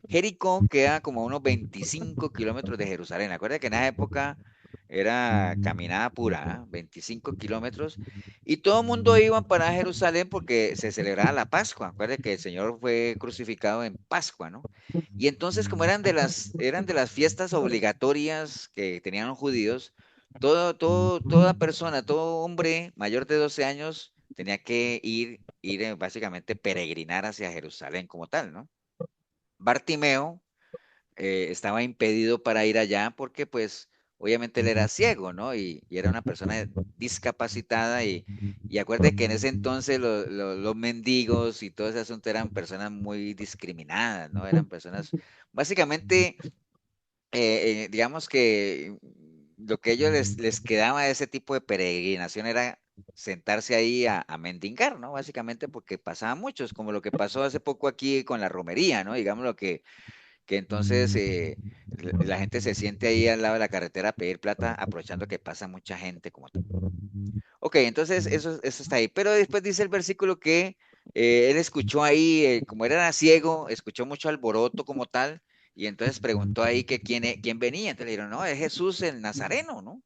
Jericó queda como a unos 25 kilómetros de Jerusalén. Acuérdate que en esa época era caminada pura, ¿ah? 25 kilómetros. Y todo el mundo iba para Jerusalén porque se celebraba la Pascua. Acuérdate que el Señor fue crucificado en Pascua, ¿no? Y entonces, como eran de las fiestas obligatorias que tenían los judíos, toda persona, todo hombre mayor de 12 años tenía que ir básicamente peregrinar hacia Jerusalén como tal, ¿no? Bartimeo estaba impedido para ir allá porque pues obviamente él era ciego, ¿no? Y era una persona discapacitada y acuérdate que en ese entonces los mendigos y todo ese asunto eran personas muy discriminadas, ¿no? Eran personas, básicamente, digamos que lo que ellos les quedaba de ese tipo de peregrinación era sentarse ahí a mendigar, ¿no? Básicamente porque pasaban muchos, como lo que pasó hace poco aquí con la romería, ¿no? Digamos lo que entonces la gente se siente ahí al lado de la carretera a pedir plata, aprovechando que pasa mucha gente como tal. Ok, entonces eso está ahí. Pero después dice el versículo que él escuchó ahí, como era ciego, escuchó mucho alboroto como tal, y entonces preguntó ahí que quién venía. Entonces le dijeron, no, es Jesús el Nazareno, ¿no?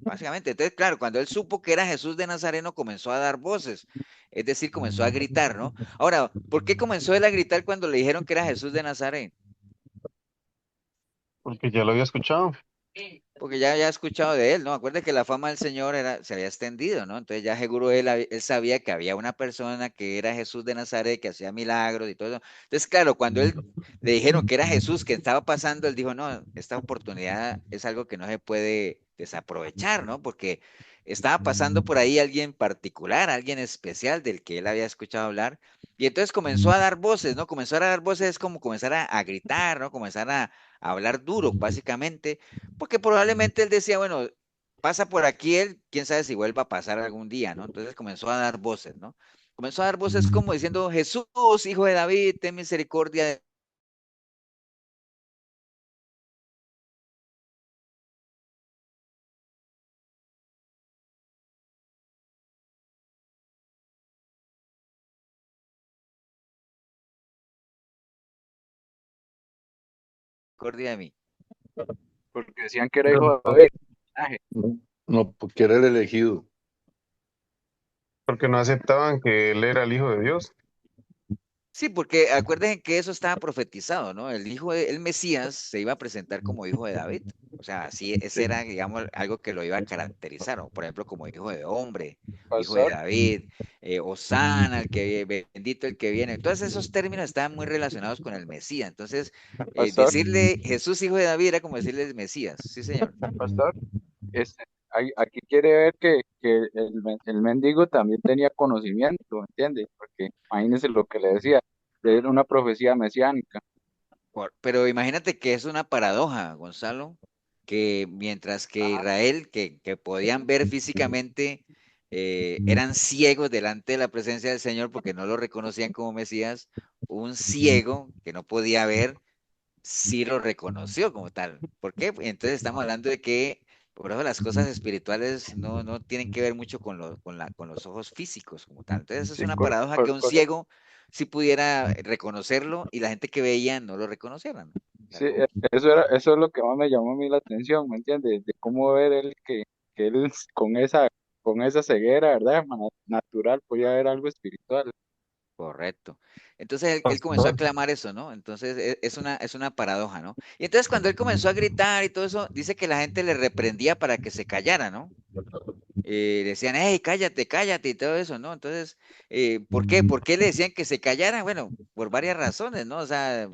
Básicamente. Entonces, claro, cuando él supo que era Jesús de Nazareno, comenzó a dar voces, es decir, comenzó a gritar, ¿no? Ahora, ¿por qué comenzó él a gritar cuando le dijeron que era Jesús de Nazaret? Porque ya lo había escuchado. Porque ya había escuchado de él, ¿no? Acuérdate que la fama del Señor se había extendido, ¿no? Entonces ya seguro él sabía que había una persona que era Jesús de Nazaret, que hacía milagros y todo eso. Entonces, claro, cuando él le dijeron que era Jesús, que estaba pasando, él dijo, no, esta oportunidad es algo que no se puede desaprovechar, ¿no? Porque estaba pasando por ahí alguien particular, alguien especial del que él había escuchado hablar. Y entonces comenzó a dar voces, ¿no? Comenzó a dar voces, es como comenzar a gritar, ¿no? Comenzar a hablar duro, básicamente porque probablemente él decía, bueno, pasa por aquí él, quién sabe si vuelva a pasar algún día, ¿no? Entonces comenzó a dar voces, ¿no? Comenzó a dar voces como diciendo, Jesús, hijo de David, ten misericordia de mí. Porque decían que era hijo de David. Ángel. No, no, porque era el elegido. Porque no aceptaban que él era el Hijo de Dios. Sí, porque acuérdense que eso estaba profetizado, ¿no? El Mesías se iba a presentar como hijo de David. O sea, así ese Sí, era, digamos, algo que lo iba a caracterizar, o por ejemplo, como hijo de hombre, hijo de pastor, David, Hosana, bendito el que viene. Todos esos términos estaban muy relacionados con el Mesías. Entonces, pastor, decirle Jesús hijo de David era como decirle el Mesías. Sí, señor. pastor. Este, aquí quiere ver que el mendigo también tenía conocimiento, ¿entiende? Porque imagínese lo que le decía, de una profecía mesiánica. Pero imagínate que es una paradoja, Gonzalo, que mientras que Ajá, Israel, que podían ver físicamente, eran ciegos delante de la presencia del Señor porque no lo reconocían como Mesías, un ciego que no podía ver, sí lo reconoció como tal. ¿Por qué? Entonces estamos hablando de que, por eso las cosas espirituales no tienen que ver mucho con los ojos físicos como tal. Entonces es sí, una paradoja que un ciego sí pudiera reconocerlo y la gente que veía no lo reconociera, ¿no? sí, Algo, eso es lo que más me llamó a mí la atención, ¿me entiendes? De cómo ver él que él con esa ceguera, ¿verdad? Natural, podía ver algo espiritual. correcto. Entonces él comenzó a Pastor. clamar eso, ¿no? Entonces es una paradoja, ¿no? Y entonces cuando él comenzó a gritar y todo eso, dice que la gente le reprendía para que se callara, ¿no? Decían, hey, cállate, cállate y todo eso, ¿no? Entonces, ¿por qué? ¿Por qué le decían que se callaran? Bueno, por varias razones, ¿no? O sea,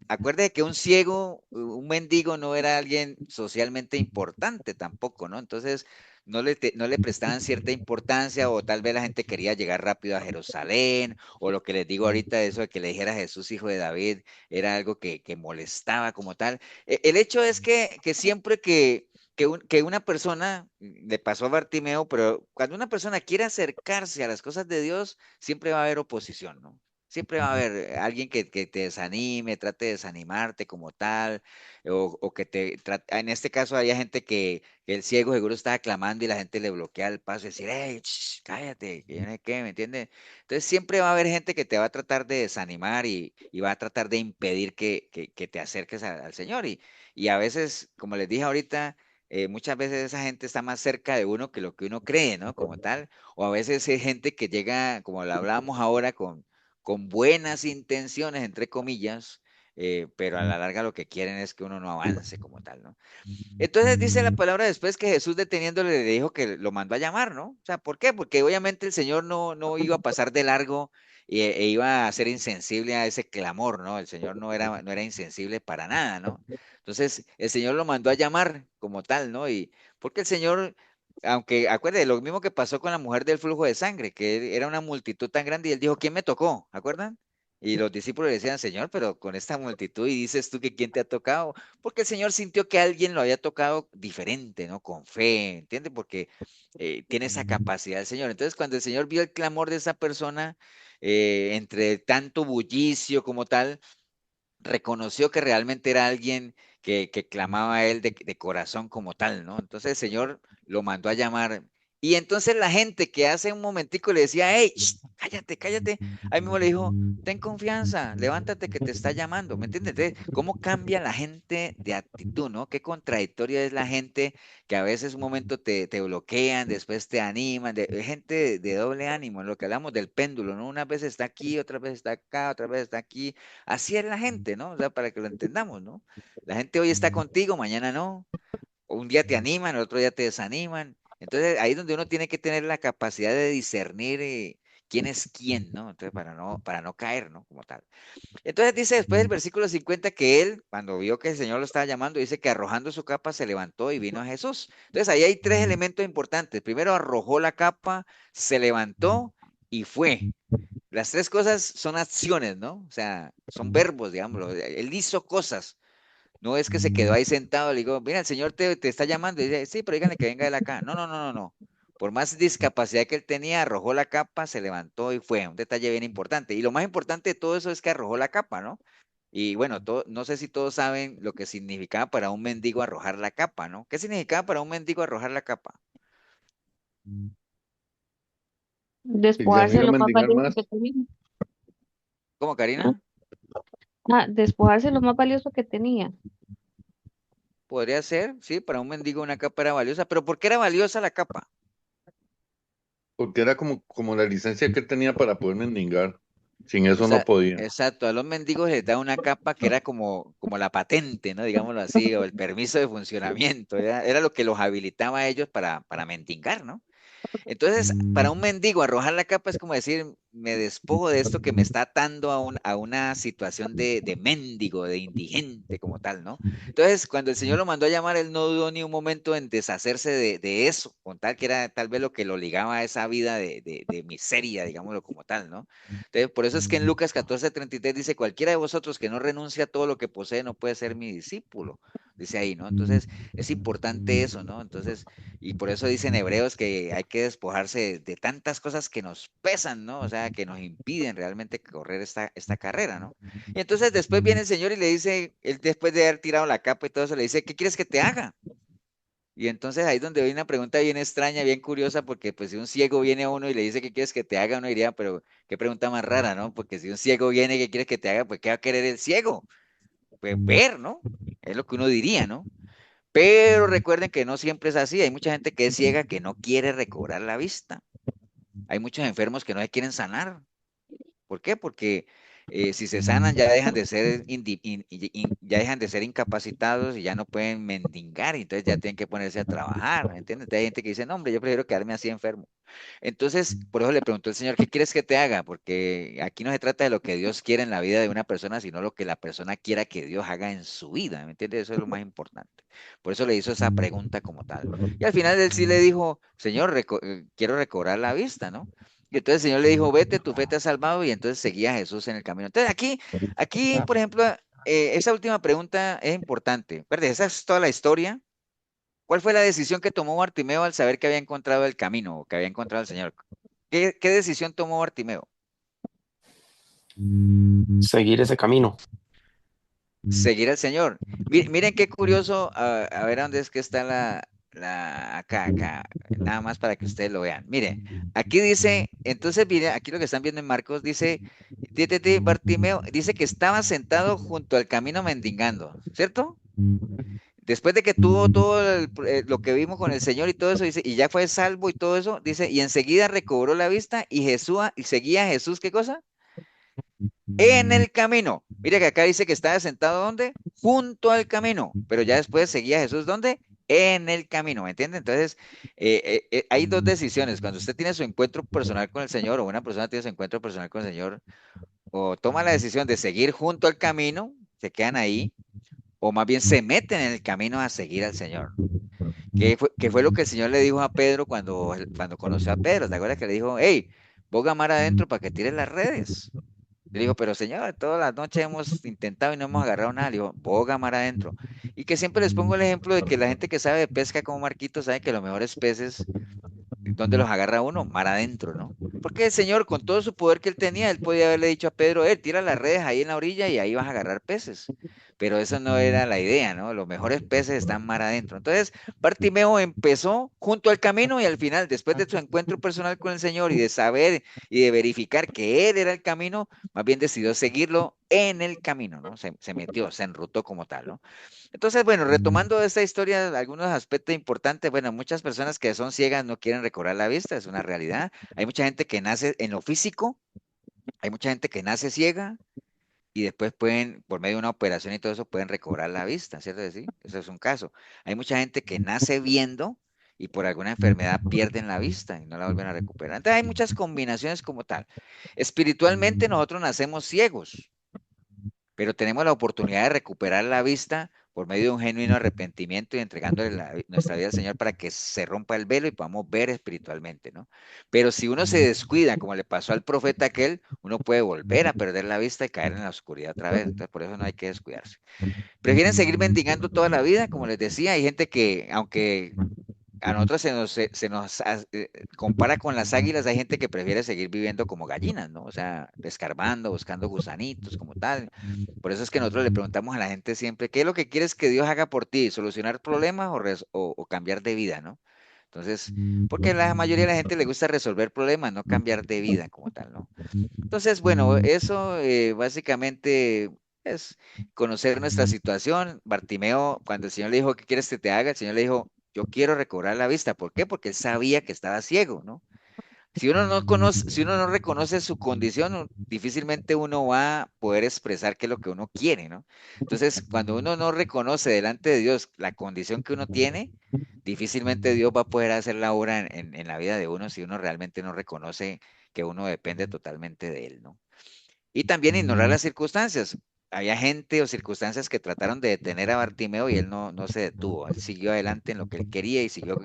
acuérdate que un ciego, un mendigo no era alguien socialmente importante tampoco, ¿no? Entonces, no le prestaban cierta importancia o tal vez la gente quería llegar rápido a Jerusalén o lo que les digo ahorita, eso de que le dijera Jesús, hijo de David, era algo que molestaba como tal. El hecho es que siempre que una persona, le pasó a Bartimeo, pero cuando una persona quiere acercarse a las cosas de Dios, siempre va a haber oposición, ¿no? Siempre va a haber alguien que te desanime, trate de desanimarte como tal, o que en este caso había gente que el ciego seguro estaba clamando y la gente le bloquea el paso y decir, hey, cállate, que yo no sé qué, ¿me entiendes? Entonces siempre va a haber gente que te va a tratar de desanimar y va a tratar de impedir que te acerques al Señor. Y a veces, como les dije ahorita, muchas veces esa gente está más cerca de uno que lo que uno cree, ¿no? Como tal. O a veces hay gente que llega, como lo hablábamos ahora, con buenas intenciones, entre comillas, pero a la larga lo que quieren es que uno no avance como tal, ¿no? Entonces dice la palabra después que Jesús deteniéndole le dijo que lo mandó a llamar, ¿no? O sea, ¿por qué? Porque obviamente el Señor no iba a pasar de largo e iba a ser insensible a ese clamor, ¿no? El Señor no era insensible para nada, ¿no? Entonces el Señor lo mandó a llamar como tal, ¿no? Y porque el Señor, aunque acuérdate, lo mismo que pasó con la mujer del flujo de sangre, que era una multitud tan grande y él dijo, ¿quién me tocó? ¿Acuerdan? Y los discípulos le decían, Señor, pero con esta multitud y dices tú que quién te ha tocado, porque el Señor sintió que alguien lo había tocado diferente, ¿no? Con fe, ¿entiendes? Porque tiene esa capacidad el Señor. Entonces, cuando el Señor vio el clamor de esa persona, entre tanto bullicio como tal, reconoció que realmente era alguien que clamaba a él de corazón como tal, ¿no? Entonces el Señor lo mandó a llamar. Y entonces la gente que hace un momentico le decía, hey, cállate, cállate, ahí mismo le dijo, ten confianza, levántate que te está llamando, ¿me entiendes? Entonces, ¿cómo cambia la gente de actitud, ¿no? Qué contradictoria es la gente que a veces un momento te bloquean, después te animan, gente de doble ánimo, en lo que hablamos del péndulo, ¿no? Una vez está aquí, otra vez está acá, otra vez está aquí. Así es la gente, ¿no? O sea, para que lo entendamos, ¿no? La gente hoy está contigo, mañana no. O un día te animan, el otro día te desaniman. Entonces, ahí es donde uno tiene que tener la capacidad de discernir quién es quién, ¿no? Entonces, para no caer, ¿no? Como tal. Entonces dice después del versículo 50 que él, cuando vio que el Señor lo estaba llamando, dice que arrojando su capa se levantó y vino a Jesús. Entonces ahí hay tres elementos importantes. Primero arrojó la capa, se levantó y fue. Las tres cosas son acciones, ¿no? O sea, son verbos, digámoslo. Él hizo cosas. No es que se quedó ahí sentado, le digo, mira, el Señor te está llamando. Y dice, sí, pero díganle que venga de acá. No. Por más discapacidad que él tenía, arrojó la capa, se levantó y fue. Un detalle bien importante. Y lo más importante de todo eso es que arrojó la capa, ¿no? Y bueno, no sé si todos saben lo que significaba para un mendigo arrojar la capa, ¿no? ¿Qué significaba para un mendigo arrojar la capa? Que ya no Despojarse ir de a lo más mendigar valioso más. que tenía. ¿Cómo, ¿Ah? Karina? Despojarse de lo más valioso que tenía. Podría ser, sí, para un mendigo una capa era valiosa, pero ¿por qué era valiosa la capa? Porque era como la licencia que él tenía para poder mendigar. Sin eso no podía. Exacto, a los mendigos les da una capa que era como la patente, ¿no? Digámoslo así, o el permiso de funcionamiento, era lo que los habilitaba a ellos para mendigar, ¿no? Entonces, para un mendigo, arrojar la capa es como decir, me despojo de esto que me está atando a una situación de mendigo, de indigente como tal, ¿no? Entonces, cuando el Señor lo mandó a llamar, él no dudó ni un momento en deshacerse de eso, con tal que era tal vez lo que lo ligaba a esa vida de miseria, digámoslo como tal, ¿no? Entonces, por eso es que en Lucas 14:33 dice, cualquiera de vosotros que no renuncia a todo lo que posee no puede ser mi discípulo, dice ahí, ¿no? Entonces, es importante eso, ¿no? Entonces, y por eso dicen hebreos que hay que despojarse de tantas cosas que nos pesan, ¿no? O sea, que nos impiden realmente correr esta carrera, ¿no? Y entonces después viene el Señor y le dice, él después de haber tirado la capa y todo eso, le dice, ¿qué quieres que te haga? Y entonces ahí es donde viene una pregunta bien extraña, bien curiosa, porque pues si un ciego viene a uno y le dice, ¿qué quieres que te haga? Uno diría, pero qué pregunta más rara, ¿no? Porque si un ciego viene, ¿qué quieres que te haga? Pues ¿qué va a querer el ciego? Pues ver, ¿no? Es lo que uno diría, ¿no? Pero recuerden que no siempre es así. Hay mucha gente que es ciega que no quiere recobrar la vista. Hay muchos enfermos que no se quieren sanar. ¿Por qué? Porque si se sanan ya dejan de ser ya dejan de ser incapacitados y ya no pueden mendigar, y entonces ya tienen que ponerse a trabajar, ¿me entiendes? Hay gente que dice, no, hombre, yo prefiero quedarme así enfermo. Entonces, por eso le preguntó el Señor, ¿qué quieres que te haga? Porque aquí no se trata de lo que Dios quiere en la vida de una persona, sino lo que la persona quiera que Dios haga en su vida, ¿me entiendes? Eso es lo más importante. Por eso le hizo esa pregunta como tal. Y al final él sí le dijo, Señor, quiero recobrar la vista, ¿no? Y entonces el Señor le dijo, vete, tu fe te ha salvado, y entonces seguía a Jesús en el camino. Entonces aquí, por ejemplo, esa última pregunta es importante. ¿Verdad? Esa es toda la historia. ¿Cuál fue la decisión que tomó Bartimeo al saber que había encontrado el camino o que había encontrado al Señor? ¿Qué decisión tomó Bartimeo? Seguir ese camino. Seguir al Señor. Miren qué curioso, a ver dónde es que está acá, nada más para que ustedes lo vean. Mire, aquí dice, entonces, mire, aquí lo que están viendo en Marcos dice, Bartimeo, dice que estaba sentado junto al camino mendigando, ¿cierto? Después de que tuvo todo lo que vimos con el Señor y todo eso, dice, y ya fue salvo y todo eso, dice, y enseguida recobró la vista y seguía a Jesús, ¿qué cosa? En el camino. Mire que acá dice que estaba sentado ¿dónde? Junto al camino, pero ya después seguía a Jesús ¿dónde? En el camino, ¿me entiende? Entonces, hay dos decisiones. Cuando usted tiene su encuentro personal con el Señor o una persona tiene su encuentro personal con el Señor, o toma la decisión de seguir junto al camino, se quedan ahí, o más bien se meten en el camino a seguir al Señor. ¿Qué fue lo que el Señor le dijo a Pedro cuando conoció a Pedro? ¿Te acuerdas que le dijo, hey, boga mar adentro para que tires las redes? Le dijo, pero señor, todas las noches hemos intentado y no hemos agarrado nada. Le dijo, boga mar adentro. Y que siempre les pongo el ejemplo de que la gente que sabe de pesca como Marquito sabe que los mejores peces, ¿dónde los agarra uno? Mar adentro, ¿no? Porque el Señor, con todo su poder que él tenía, él podía haberle dicho a Pedro, tira las redes ahí en la orilla y ahí vas a agarrar peces. Pero eso no era la idea, ¿no? Los mejores peces están mar adentro. Entonces, Bartimeo empezó junto al camino y al final, después de su encuentro personal con el Señor y de saber y de verificar que él era el camino, más bien decidió seguirlo en el camino, ¿no? Se metió, se enrutó como tal, ¿no? Entonces, bueno, retomando esta historia, algunos aspectos importantes, bueno, muchas personas que son ciegas no quieren recobrar la vista, es una realidad. Hay mucha gente que nace en lo físico, hay mucha gente que nace ciega y después pueden, por medio de una operación y todo eso, pueden recobrar la vista, ¿cierto? Sí, eso es un caso. Hay mucha gente que nace viendo y por alguna enfermedad pierden la vista y no la vuelven a recuperar. Entonces hay muchas combinaciones como tal. Espiritualmente nosotros nacemos ciegos, pero tenemos la oportunidad de recuperar la vista por medio de un genuino arrepentimiento y entregándole nuestra vida al Señor para que se rompa el velo y podamos ver espiritualmente, ¿no? Pero si uno se descuida, como le pasó al profeta aquel, uno puede volver a perder la vista y caer en la oscuridad otra vez. Entonces, por eso no hay que descuidarse. Prefieren seguir mendigando toda la vida, como les decía, hay gente que, aunque a nosotros se nos compara con las águilas, hay gente que prefiere seguir viviendo como gallinas, ¿no? O sea, escarbando, buscando gusanitos, como tal. Por eso es que nosotros le preguntamos a la gente siempre, ¿qué es lo que quieres que Dios haga por ti? ¿Solucionar problemas o cambiar de vida, ¿no? Entonces, porque a la mayoría de la gente le gusta resolver problemas, no cambiar de vida como tal, ¿no? Entonces, bueno, eso básicamente es conocer nuestra situación. Bartimeo, cuando el Señor le dijo, ¿qué quieres que te haga? El Señor le dijo, yo quiero recobrar la vista. ¿Por qué? Porque él sabía que estaba ciego, ¿no? Si uno no conoce, si uno no reconoce su condición, difícilmente uno va a poder expresar qué es lo que uno quiere, ¿no? Entonces, cuando uno no reconoce delante de Dios la condición que uno tiene, difícilmente Dios va a poder hacer la obra en la vida de uno si uno realmente no reconoce que uno depende totalmente de Él, ¿no? Y también ignorar las circunstancias. Había gente o circunstancias que trataron de detener a Bartimeo y él no se detuvo. Él siguió adelante en lo que él quería y siguió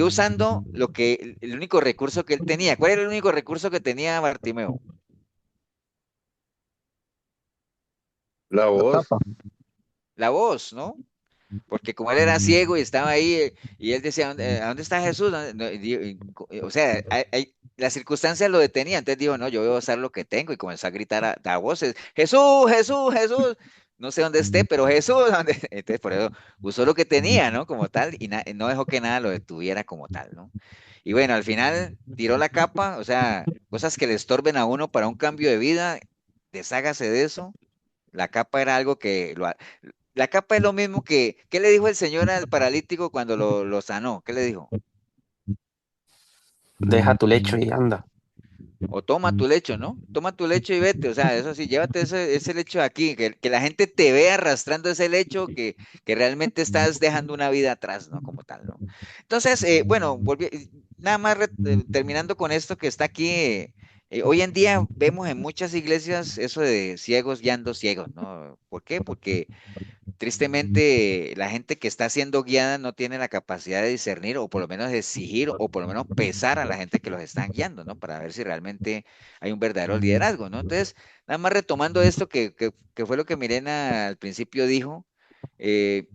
usando lo que el único recurso que él tenía. ¿Cuál era el único recurso que tenía Bartimeo? La La voz. tapa. La voz, ¿no? Porque como él era ciego y estaba ahí y él decía, ¿a dónde está Jesús? No, o sea, las circunstancias lo detenían, entonces dijo, no, yo voy a usar lo que tengo y comenzó a gritar a voces, Jesús, Jesús, Jesús, no sé dónde esté, pero Jesús, ¿dónde? Entonces por eso usó lo que tenía, ¿no? Como tal, y no dejó que nada lo detuviera como tal, ¿no? Y bueno, al final tiró la capa, o sea, cosas que le estorben a uno para un cambio de vida, deshágase de eso. La capa era algo que la capa es lo mismo ¿qué le dijo el Señor al paralítico cuando lo sanó? ¿Qué le dijo? Deja tu lecho y anda. O toma tu lecho, ¿no? Toma tu lecho y vete. O sea, eso sí, llévate ese lecho de aquí, que la gente te vea arrastrando ese lecho, que realmente estás dejando una vida atrás, ¿no? Como tal, ¿no? Entonces, bueno, nada más terminando con esto que está aquí. Hoy en día vemos en muchas iglesias eso de ciegos guiando ciegos, ¿no? ¿Por qué? Porque tristemente, la gente que está siendo guiada no tiene la capacidad de discernir o por lo menos de exigir o por lo menos pesar a la gente que los están guiando, ¿no? Para ver si realmente hay un verdadero liderazgo, ¿no? Entonces, nada más retomando esto que fue lo que Mirena al principio dijo, eh,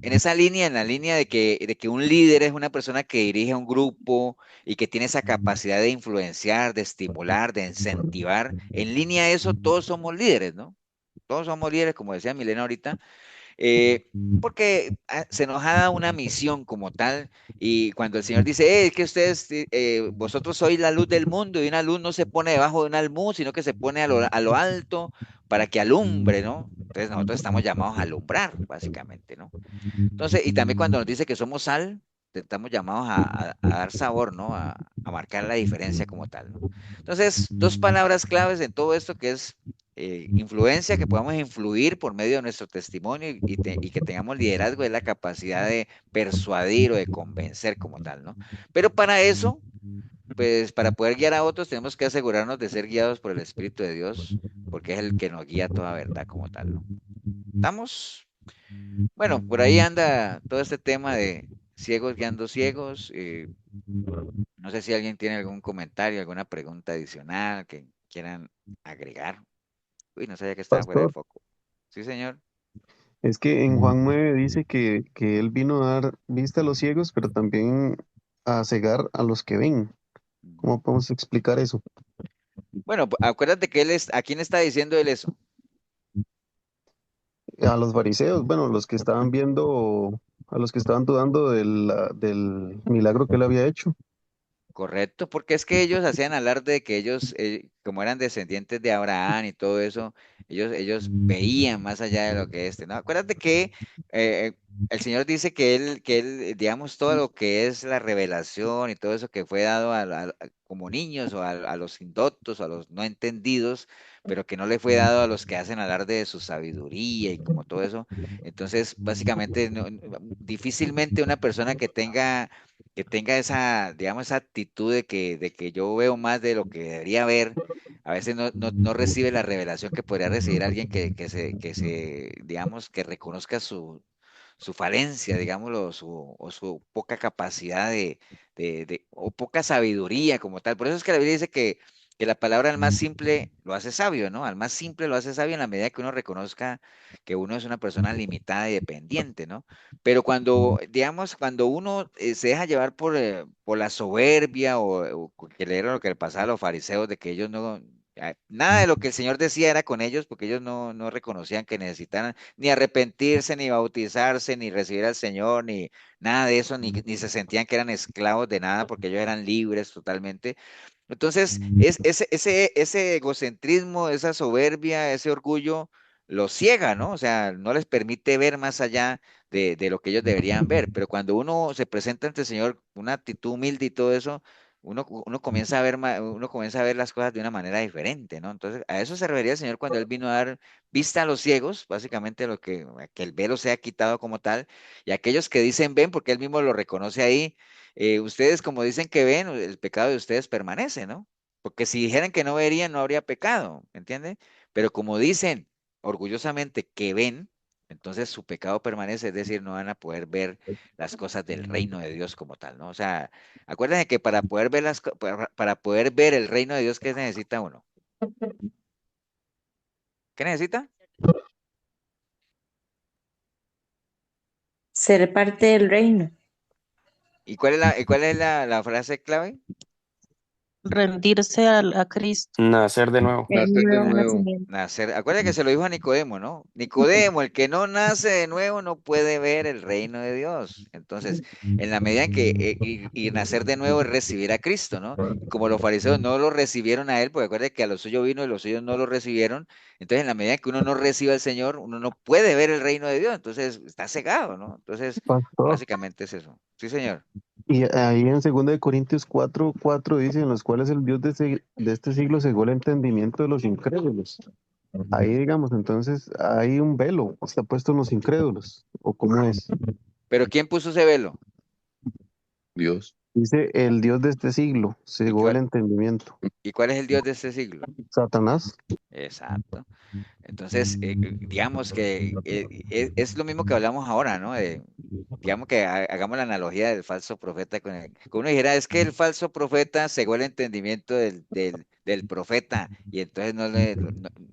en esa línea, en la línea de que un líder es una persona que dirige un grupo y que tiene esa capacidad de influenciar, de estimular, de incentivar, en línea a eso, todos somos líderes, ¿no? Todos somos líderes, como decía Milena ahorita, porque se nos ha dado una misión como tal, y cuando el Señor dice, es que ustedes, vosotros sois la luz del mundo, y una luz no se pone debajo de un almud, sino que se pone a lo alto para que alumbre, ¿no? Entonces nosotros estamos llamados a alumbrar, básicamente, ¿no? Entonces, y también cuando nos dice que somos sal, estamos llamados a dar sabor, ¿no? A marcar la diferencia como tal, ¿no? Entonces, dos palabras claves en todo esto que es influencia, que podamos influir por medio de nuestro testimonio y que tengamos liderazgo, es la capacidad de persuadir o de convencer como tal, ¿no? Pero para eso, pues para poder guiar a otros tenemos que asegurarnos de ser guiados por el Espíritu de Dios, porque es el que nos guía a toda verdad como tal, ¿no? ¿Estamos? Bueno, por ahí anda todo este tema de ciegos guiando ciegos. No sé si alguien tiene algún comentario, alguna pregunta adicional que quieran agregar. Uy, no sabía que estaba fuera de Pastor, foco. Sí, señor. es que en Juan 9 dice que Él vino a dar vista a los ciegos, pero también a cegar a los que ven. ¿Cómo podemos explicar eso? Bueno, acuérdate que ¿a quién está diciendo él eso? A los fariseos, bueno, los que estaban viendo, a los que estaban dudando del milagro que Él había hecho. Correcto, porque es que ellos hacían alarde de que ellos, como eran descendientes de Abraham y todo eso, ellos veían más allá de lo que ¿no? Acuérdate que eh, el Señor dice que él, digamos, todo lo que es la revelación y todo eso que fue dado como niños o a los indoctos o a los no entendidos, pero que no le fue dado a los que hacen alarde de su sabiduría y como todo eso. Entonces, básicamente, difícilmente una persona que tenga esa, digamos, esa actitud de que yo veo más de lo que debería ver, a veces no recibe la revelación que podría recibir alguien digamos, que reconozca su falencia, digámoslo, o su poca capacidad o poca sabiduría como tal. Por eso es que la Biblia dice que la palabra al más simple lo hace sabio, ¿no? Al más simple lo hace sabio en la medida que uno reconozca que uno es una persona limitada y dependiente, ¿no? Pero cuando, digamos, cuando uno se deja llevar por la soberbia o que leyeron lo que le pasaba a los fariseos, de que ellos nada de lo que el Señor decía era con ellos, porque ellos no reconocían que necesitaran ni arrepentirse, ni bautizarse, ni recibir al Señor, ni nada de eso, ni se sentían que eran esclavos de nada, porque ellos eran libres totalmente. Entonces, ese egocentrismo, esa soberbia, ese orgullo, los ciega, ¿no? O sea, no les permite ver más allá de lo que ellos deberían ver. Pero cuando uno se presenta ante el Señor con una actitud humilde y todo eso, uno comienza a ver, uno comienza a ver las cosas de una manera diferente, ¿no? Entonces, a eso se refería el Señor cuando Él vino a dar vista a los ciegos, básicamente que el velo sea quitado como tal, y aquellos que dicen ven, porque Él mismo lo reconoce ahí, ustedes como dicen que ven, el pecado de ustedes permanece, ¿no? Porque si dijeran que no verían, no habría pecado, ¿entiende? Pero como dicen orgullosamente que ven, entonces su pecado permanece, es decir, no van a poder ver las cosas del reino de Dios como tal, ¿no? O sea, acuérdense que para poder ver para poder ver el reino de Dios, ¿qué necesita uno? ¿Qué necesita? Ser parte del reino. ¿Y cuál es la frase clave? Rendirse a Cristo. Nacer de nuevo. El Nacer de nuevo nuevo. nacimiento. Nacer. Acuérdense que se lo dijo a Nicodemo, ¿no? Nicodemo, el que no nace de nuevo no puede ver el reino de Dios. Entonces, en la medida en que y nacer de nuevo es recibir a Cristo, ¿no? Y como los fariseos no lo recibieron a él, porque acuérdense que a los suyos vino y los suyos no lo recibieron, entonces en la medida que uno no recibe al Señor, uno no puede ver el reino de Dios, entonces está cegado, ¿no? Entonces, Pastor. básicamente es eso. Sí, señor. Y ahí en 2 Corintios 4:4 dice, en los cuales el Dios de este siglo cegó el entendimiento de los incrédulos. Ahí, digamos, entonces hay un velo, está puesto en los incrédulos, ¿o cómo es? Pero ¿quién puso ese velo? Dios. Dice, el Dios de este siglo ¿Y cegó el entendimiento. cuál es el Dios de este siglo? Satanás. Exacto. Entonces, digamos que es lo mismo que hablamos ahora, ¿no? Digamos que hagamos la analogía del falso profeta que uno dijera, es que el falso profeta cegó el entendimiento del profeta y entonces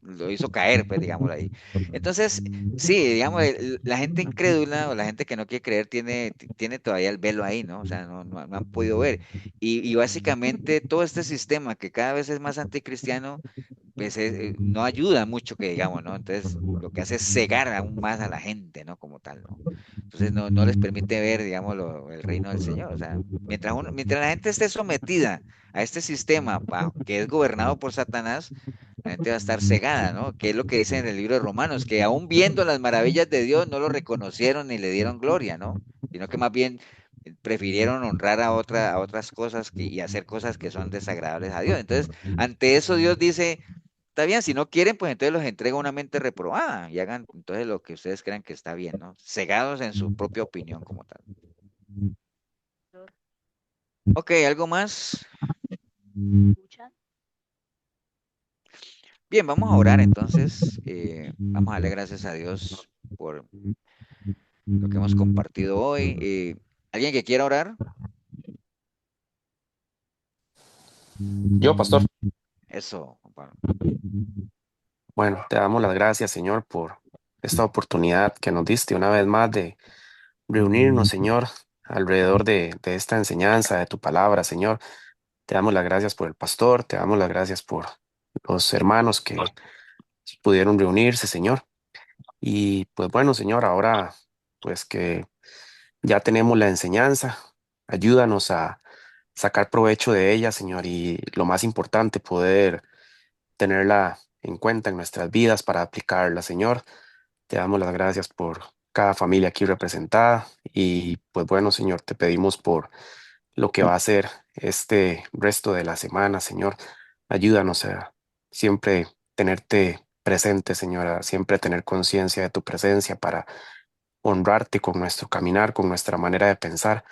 lo hizo caer, pues, digámoslo ahí. Entonces, sí, digamos, la gente incrédula o la gente que no quiere creer tiene todavía el velo ahí, ¿no? O sea, no han podido ver. Y básicamente todo este sistema que cada vez es más anticristiano, pues no ayuda mucho que digamos, ¿no? Entonces lo que hace es cegar aún más a la gente, ¿no? Como tal, ¿no? Entonces no les permite ver, digamos, el reino del Señor. O sea, mientras la gente esté sometida a este sistema que es gobernado por Satanás, la gente va a estar cegada, ¿no? Que es lo que dice en el libro de Romanos, que aún viendo las maravillas de Dios no lo reconocieron ni le dieron gloria, ¿no? Sino que más bien prefirieron honrar a otras cosas y hacer cosas que son desagradables a Dios. Entonces, ante eso Dios dice, está bien, si no quieren, pues entonces los entrega una mente reprobada y hagan entonces lo que ustedes crean que está bien, ¿no? Cegados en su propia opinión como tal. Ok, ¿algo más? Bien, vamos a orar entonces. Vamos a darle gracias a Dios por lo que hemos compartido hoy. ¿Alguien que quiera orar? Yo, pastor. Eso, Juan Pablo. Bueno, te damos las gracias, Señor, por esta oportunidad que nos diste una vez más de reunirnos, Señor, alrededor de esta enseñanza, de tu palabra, Señor. Te damos las gracias por el pastor, te damos las gracias por los hermanos que pudieron reunirse, Señor. Y pues bueno, Señor, ahora pues que ya tenemos la enseñanza, ayúdanos a sacar provecho de ella, Señor, y lo más importante, poder tenerla en cuenta en nuestras vidas para aplicarla, Señor. Te damos las gracias por cada familia aquí representada y pues bueno, Señor, te pedimos por lo que va a ser este resto de la semana, Señor. Ayúdanos a siempre tenerte presente, Señor, a siempre tener conciencia de tu presencia para honrarte con nuestro caminar, con nuestra manera de pensar.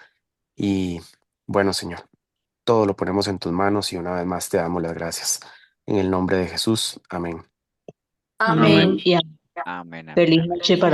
Y bueno, Señor, todo lo ponemos en tus manos y una vez más te damos las gracias. En el nombre de Jesús, amén. Amén. Amén. Y Amén, amén, feliz amén. noche para